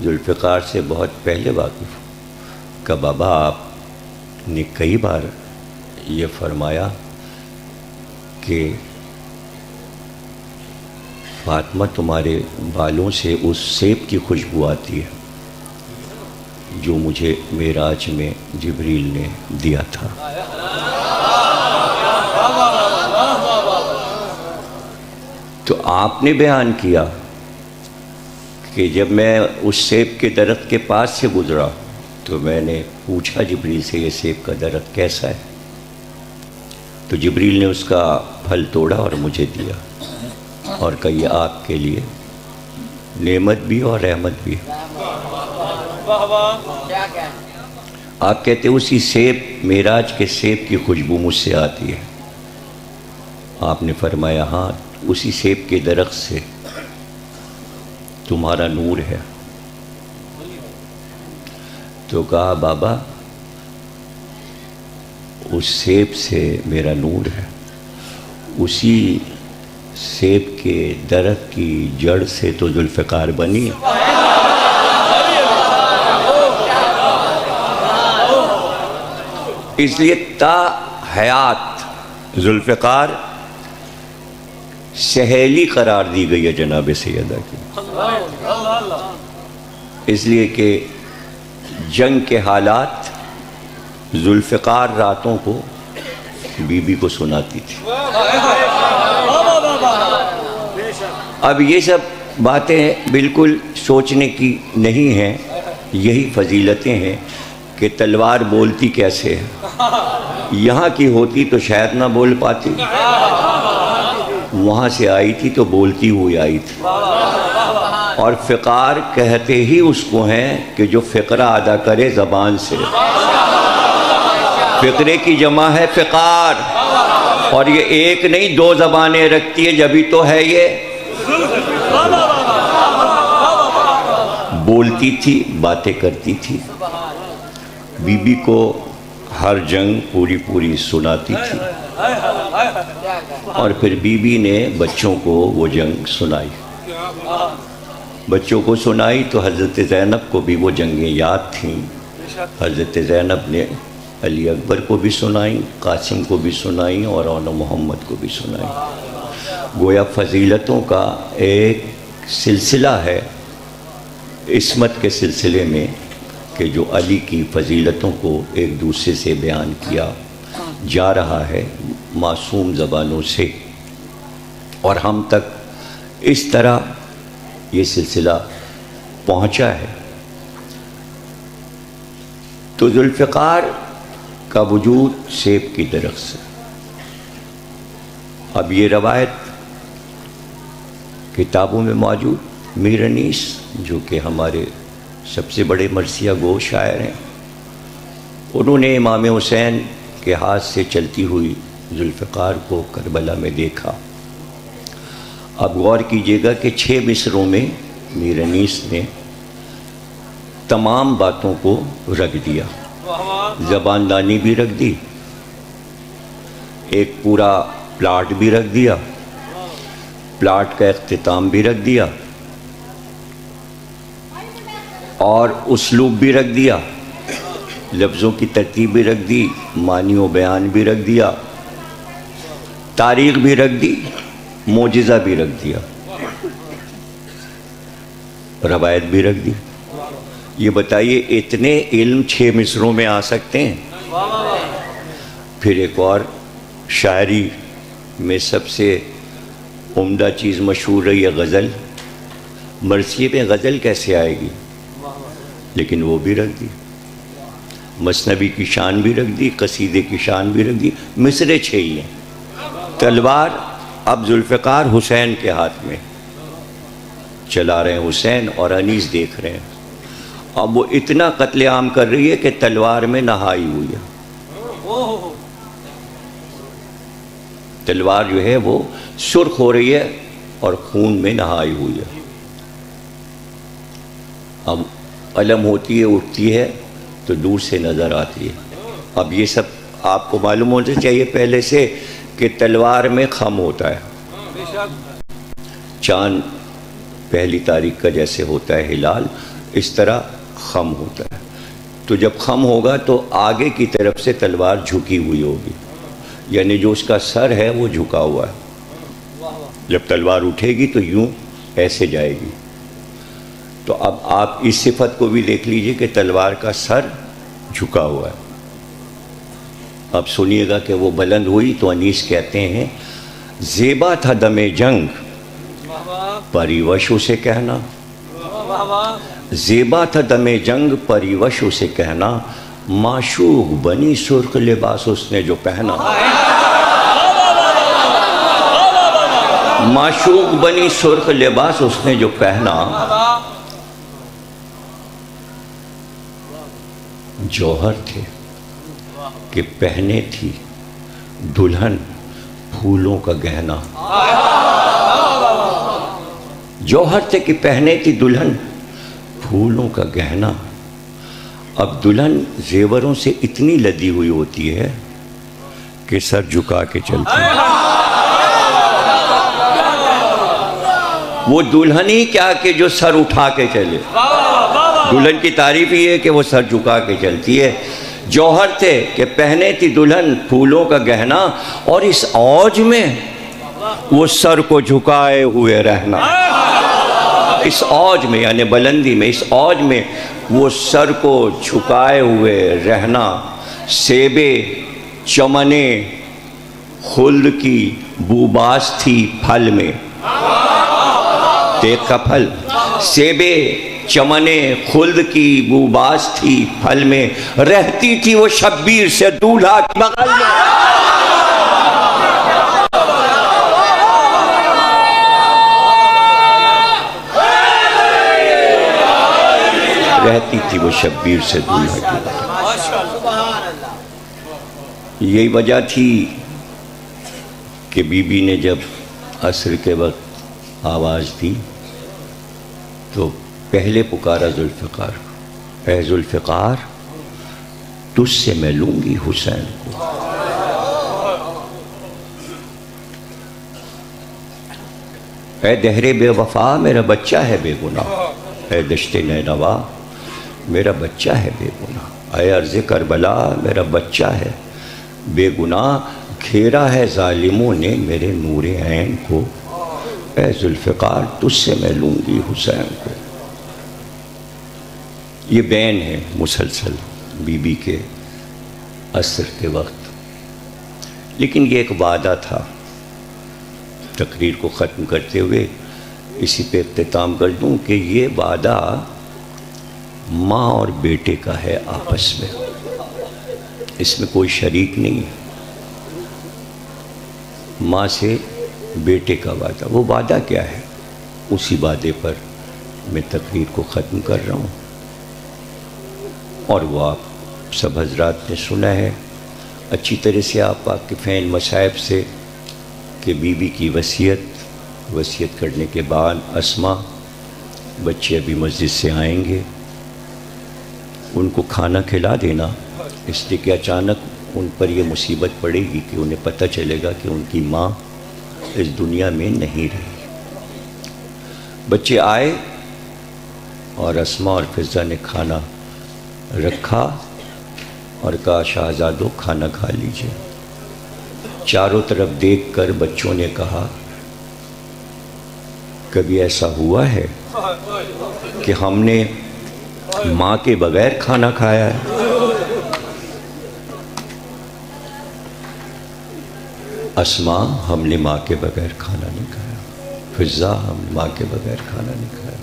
[SPEAKER 1] ذوالفقار سے بہت پہلے واقف ہوں؟ کہ بابا آپ نے کئی بار یہ فرمایا کہ فاطمہ تمہارے بالوں سے اس سیب کی خوشبو آتی ہے جو مجھے معراج میں جبریل نے دیا تھا۔ تو آپ نے بیان کیا کہ جب میں اس سیب کے درخت کے پاس سے گزرا تو میں نے پوچھا جبریل سے یہ سیب کا درخت کیسا ہے، تو جبریل نے اس کا پھل توڑا اور مجھے دیا اور کہا یہ آپ کے لیے نعمت بھی اور رحمت بھی ہے۔ آپ کہتے اسی سیب، معراج کے سیب کی خوشبو مجھ سے آتی ہے؟ آپ نے فرمایا ہاں، اسی سیب کے درخت سے تمہارا نور ہے۔ تو کہا بابا اس سیب سے میرا نور ہے، اسی سیب کے درخت کی جڑ سے تو ذوالفقار بنی ہے۔ اس لیے تا حیات ذوالفقار سہیلی قرار دی گئی ہے جناب سیدہ کی، اس لیے کہ جنگ کے حالات ذوالفقار راتوں کو بی بی کو سناتی تھی۔ اب یہ سب باتیں بالکل سوچنے کی نہیں ہیں، یہی فضیلتیں ہیں کہ تلوار بولتی کیسے ہے۔ یہاں کی ہوتی تو شاید نہ بول پاتی، وہاں سے آئی تھی تو بولتی ہوئی آئی تھی، اور فقار کہتے ہی اس کو ہیں کہ جو فقرہ ادا کرے زبان سے۔ فقرے کی جمع ہے فقار، اور یہ ایک نہیں دو زبانیں رکھتی ہے، جبھی تو ہے یہ بولتی تھی، باتیں کرتی تھی، بی بی کو ہر جنگ پوری پوری سناتی تھی، اور پھر بی بی نے بچوں کو وہ جنگ سنائی۔ بچوں کو سنائی تو حضرت زینب کو بھی وہ جنگیں یاد تھیں، حضرت زینب نے علی اکبر کو بھی سنائیں، قاسم کو بھی سنائیں، اور اون محمد کو بھی سنائیں۔ گویا فضیلتوں کا ایک سلسلہ ہے عصمت کے سلسلے میں، کہ جو علی کی فضیلتوں کو ایک دوسرے سے بیان کیا جا رہا ہے معصوم زبانوں سے، اور ہم تک اس طرح یہ سلسلہ پہنچا ہے۔ تو ذوالفقار کا وجود سیب کی درخت سے۔ اب یہ روایت کتابوں میں موجود، میر انیس جو کہ ہمارے سب سے بڑے مرثیہ گو شاعر ہیں، انہوں نے امام حسین کے ہاتھ سے چلتی ہوئی ذوالفقار کو کربلا میں دیکھا۔ اب غور کیجئے گا کہ 6 مصروں میں میر انیس نے تمام باتوں کو رکھ دیا، زباندانی بھی رکھ دی، ایک پورا پلاٹ بھی رکھ دیا، پلاٹ کا اختتام بھی رکھ دیا، اور اسلوب بھی رکھ دیا، لفظوں کی ترتیب بھی رکھ دی، معنی و بیان بھی رکھ دیا، تاریخ بھی رکھ دی، معجزہ بھی رکھ دیا، روایت بھی رکھ دی۔ یہ بتائیے اتنے علم 6 مصروں میں آ سکتے ہیں؟ پھر ایک اور شاعری میں سب سے عمدہ چیز مشہور رہی ہے غزل۔ مرثیے میں غزل کیسے آئے گی؟ لیکن وہ بھی رکھ دی، مثنوی کی شان بھی رکھ دی، قصیدے کی شان بھی رکھ دی، مصرے 6 ہی ہیں۔ تلوار اب ذوالفقار حسین کے ہاتھ میں، چلا رہے ہیں حسین اور انیس دیکھ رہے ہیں۔ اب وہ اتنا قتل عام کر رہی ہے کہ تلوار میں نہائی ہوئی ہے۔ تلوار جو ہے وہ سرخ ہو رہی ہے اور خون میں نہائی ہوئی ہے۔ اب علم ہوتی ہے، اٹھتی ہے تو دور سے نظر آتی ہے۔ اب یہ سب آپ کو معلوم ہونا چاہیے پہلے سے کہ تلوار میں خم ہوتا ہے۔ چاند پہلی تاریخ کا جیسے ہوتا ہے ہلال، اس طرح خم ہوتا ہے۔ تو جب خم ہوگا تو آگے کی طرف سے تلوار جھکی ہوئی ہوگی، یعنی جو اس کا سر ہے وہ جھکا ہوا ہے۔ جب تلوار اٹھے گی تو یوں ایسے جائے گی۔ تو اب آپ اس صفت کو بھی دیکھ لیجئے کہ تلوار کا سر جھکا ہوا ہے۔ اب سنیے گا کہ وہ بلند ہوئی تو انیس کہتے ہیں زیبا تھا دم جنگ پریوش اسے کہنا، زیبا تھا دم جنگ پریوش اسے کہنا، معشوق بنی سرخ لباس اس نے جو پہنا، معشوق بنی سرخ لباس اس نے جو پہنا، جوہر تھے کہ پہنے تھی دلہن پھولوں کا گہنا، جوہر تھے کہ پہنے تھی دلہن پھولوں کا گہنا۔ اب دلہن زیوروں سے اتنی لدی ہوئی ہوتی ہے کہ سر جھکا کے چلتی ہے۔ وہ دلہن ہی کیا کہ جو سر اٹھا کے چلے، دلہن کی تعریف یہ ہے کہ وہ سر جھکا کے چلتی ہے۔ جوہر تھے کہ پہنے تھی دلہن پھولوں کا گہنا، اور اس اوج میں وہ سر کو جھکائے ہوئے رہنا، اس اوج میں یعنی بلندی میں، اس اوج میں وہ سر کو جھکائے ہوئے رہنا۔ سیبے چمنے خلد کی بوباس تھی پھل میں، دیکھ کا پھل، سیبے چمنے خلد کی بوباس تھی پھل میں، رہتی تھی وہ شبیر سے دولہا کی بغل میں، رہتی تھی وہ شبیر سے دولہا کی بغل میں۔ یہی وجہ تھی کہ بی بی نے جب عصر کے وقت آواز دی تو پہلے پکارا ذوالفقار کو، اے ذوالفقار تجھ سے میں لوں گی حسین کو۔ اے دہر بے وفا میرا بچہ ہے بے گناہ، اے دشت نینوا میرا بچہ ہے بے گناہ، اے عرض کربلا میرا بچہ ہے بے گناہ، گھیرا ہے ظالموں نے میرے نور عین کو، اے ذوالفقار تجھ سے میں لوں گی حسین کو۔ یہ بین ہے مسلسل بی بی کے عصر کے وقت، لیکن یہ ایک وعدہ تھا۔ تقریر کو ختم کرتے ہوئے اسی پہ اختتام کر دوں کہ یہ وعدہ ماں اور بیٹے کا ہے آپس میں، اس میں کوئی شریک نہیں ہے۔ ماں سے بیٹے کا وعدہ، وہ وعدہ کیا ہے؟ اسی وعدے پر میں تقریر کو ختم کر رہا ہوں، اور وہ آپ سب حضرات نے سنا ہے اچھی طرح سے، آپ واقف ہیں ان مصائب سے کہ بی بی کی وصیت کرنے کے بعد اسما بچے ابھی مسجد سے آئیں گے، ان کو کھانا کھلا دینا، اس لیے کہ اچانک ان پر یہ مصیبت پڑے گی کہ انہیں پتہ چلے گا کہ ان کی ماں اس دنیا میں نہیں رہی۔ بچے آئے اور اسما اور فضہ نے کھانا رکھا، اور کہا شہزادو کھانا کھا لیجئے۔ چاروں طرف دیکھ کر بچوں نے کہا کبھی ایسا ہوا ہے کہ ہم نے ماں کے بغیر کھانا کھایا ہے؟ اسماء ہم نے ماں کے بغیر کھانا نہیں کھایا، فضا ہم نے ماں کے بغیر کھانا نہیں کھایا۔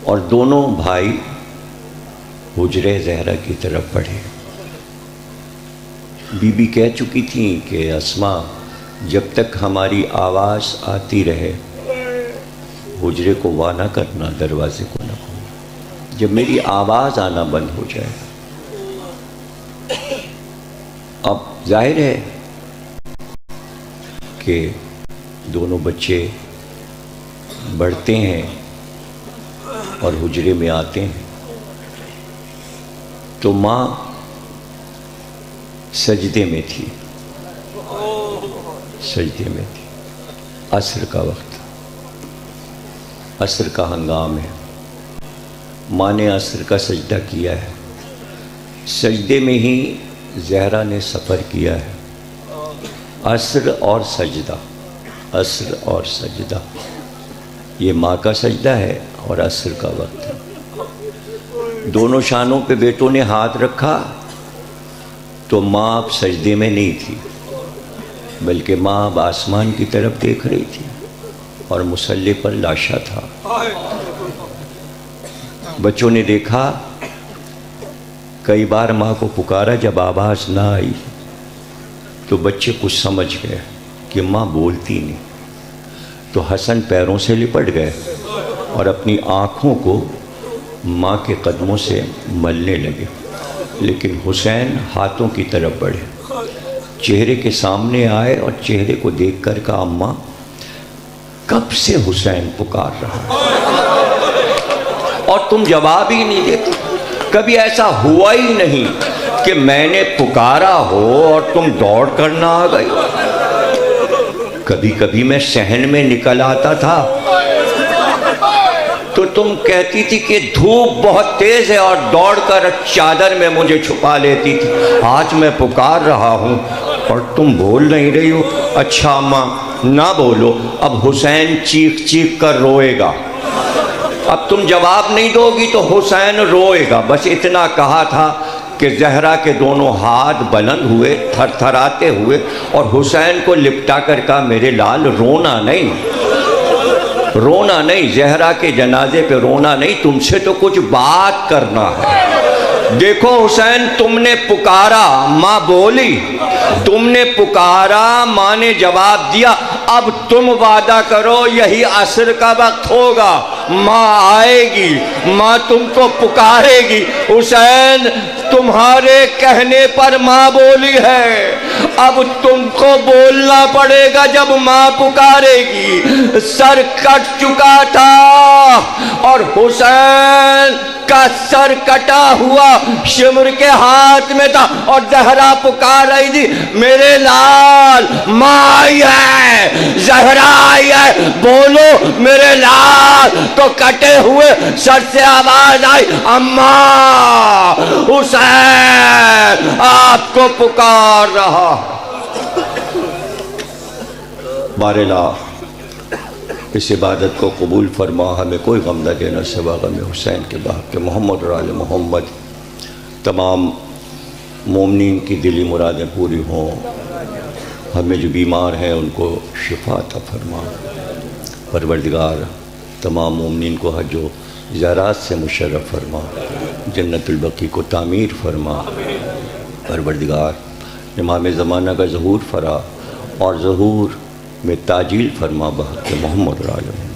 [SPEAKER 1] اور دونوں بھائی حجرہ زہرا کی طرف بڑھے۔ بی بی کہہ چکی تھیں کہ اسماء جب تک ہماری آواز آتی رہے حجرے کو وا نہ کرنا، دروازے کو نہ کھولنا۔ جب میری آواز آنا بند ہو جائے، اب ظاہر ہے کہ دونوں بچے بڑھتے ہیں اور حجرے میں آتے ہیں تو ماں سجدے میں تھی، سجدے میں تھی۔ عصر کا وقت، عصر کا ہنگام ہے، ماں نے عصر کا سجدہ کیا ہے۔ سجدے میں ہی زہرا نے سفر کیا ہے۔ عصر اور سجدہ، عصر اور سجدہ، یہ ماں کا سجدہ ہے اور عصر کا وقت ہے۔ دونوں شانوں پہ بیٹوں نے ہاتھ رکھا تو ماں اب سجدے میں نہیں تھی، بلکہ ماں اب آسمان کی طرف دیکھ رہی تھی اور مصلی پر لاشا تھا۔ بچوں نے دیکھا، کئی بار ماں کو پکارا، جب آواز نہ آئی تو بچے کچھ سمجھ گئے کہ ماں بولتی نہیں، تو حسن پیروں سے لپٹ گئے اور اپنی آنکھوں کو ماں کے قدموں سے ملنے لگے۔ لیکن حسین ہاتھوں کی طرف بڑھے، چہرے کے سامنے آئے اور چہرے کو دیکھ کر کہا اماں کب سے حسین پکار رہا اور تم جواب ہی نہیں دیتے؟ کبھی ایسا ہوا ہی نہیں کہ میں نے پکارا ہو اور تم دوڑ کر نہ آ گئی۔ کبھی کبھی میں صحن میں نکل آتا تھا تو تم کہتی تھی کہ دھوپ بہت تیز ہے اور دوڑ کر چادر میں مجھے چھپا لیتی تھی۔ آج میں پکار رہا ہوں اور تم بول نہیں رہی ہو۔ اچھا اماں نہ بولو، اب حسین چیخ چیخ کر روئے گا، اب تم جواب نہیں دو گی تو حسین روئے گا۔ بس اتنا کہا تھا کہ زہرا کے دونوں ہاتھ بلند ہوئے تھر تھراتے ہوئے اور حسین کو لپٹا کر کہا میرے لال رونا نہیں، رونا نہیں، زہرا کے جنازے پہ رونا نہیں، تم سے تو کچھ بات کرنا ہے۔ دیکھو حسین تم نے پکارا، ماں بولی، تم نے پکارا، ماں نے جواب دیا، اب تم وعدہ کرو یہی عصر کا وقت ہوگا، ماں آئے گی، ماں تم کو پکارے گی۔ حسین تمہارے کہنے پر ماں بولی ہے، اب تم کو بولنا پڑے گا جب ماں پکارے گی۔ سر کٹ چکا تھا اور حسین کا سر کٹا ہوا شمر کے ہاتھ میں تھا اور زہرا پکار رہی تھی میرے لال، ماں آئی ہے، زہرا آئی ہے، بولو میرے لال۔ تو کٹے ہوئے سر سے آواز آئی اماں حسین آپ کو پکار رہا۔ بارلا اس عبادت کو قبول فرما، ہمیں کوئی غم نہ دینا سوا غم حسین کے بحق کے محمد اور آل محمد۔ تمام مومنین کی دلی مرادیں پوری ہوں، ہمیں جو بیمار ہیں ان کو شفا عطا فرما۔ پروردگار تمام مومنین کو حج و زیارات سے مشرف فرما، جنت البقیع کو تعمیر فرما۔ پروردگار امام زمانہ کا ظہور فرا اور ظہور میں تاجیل فرما بحق محمد اور آل محمد۔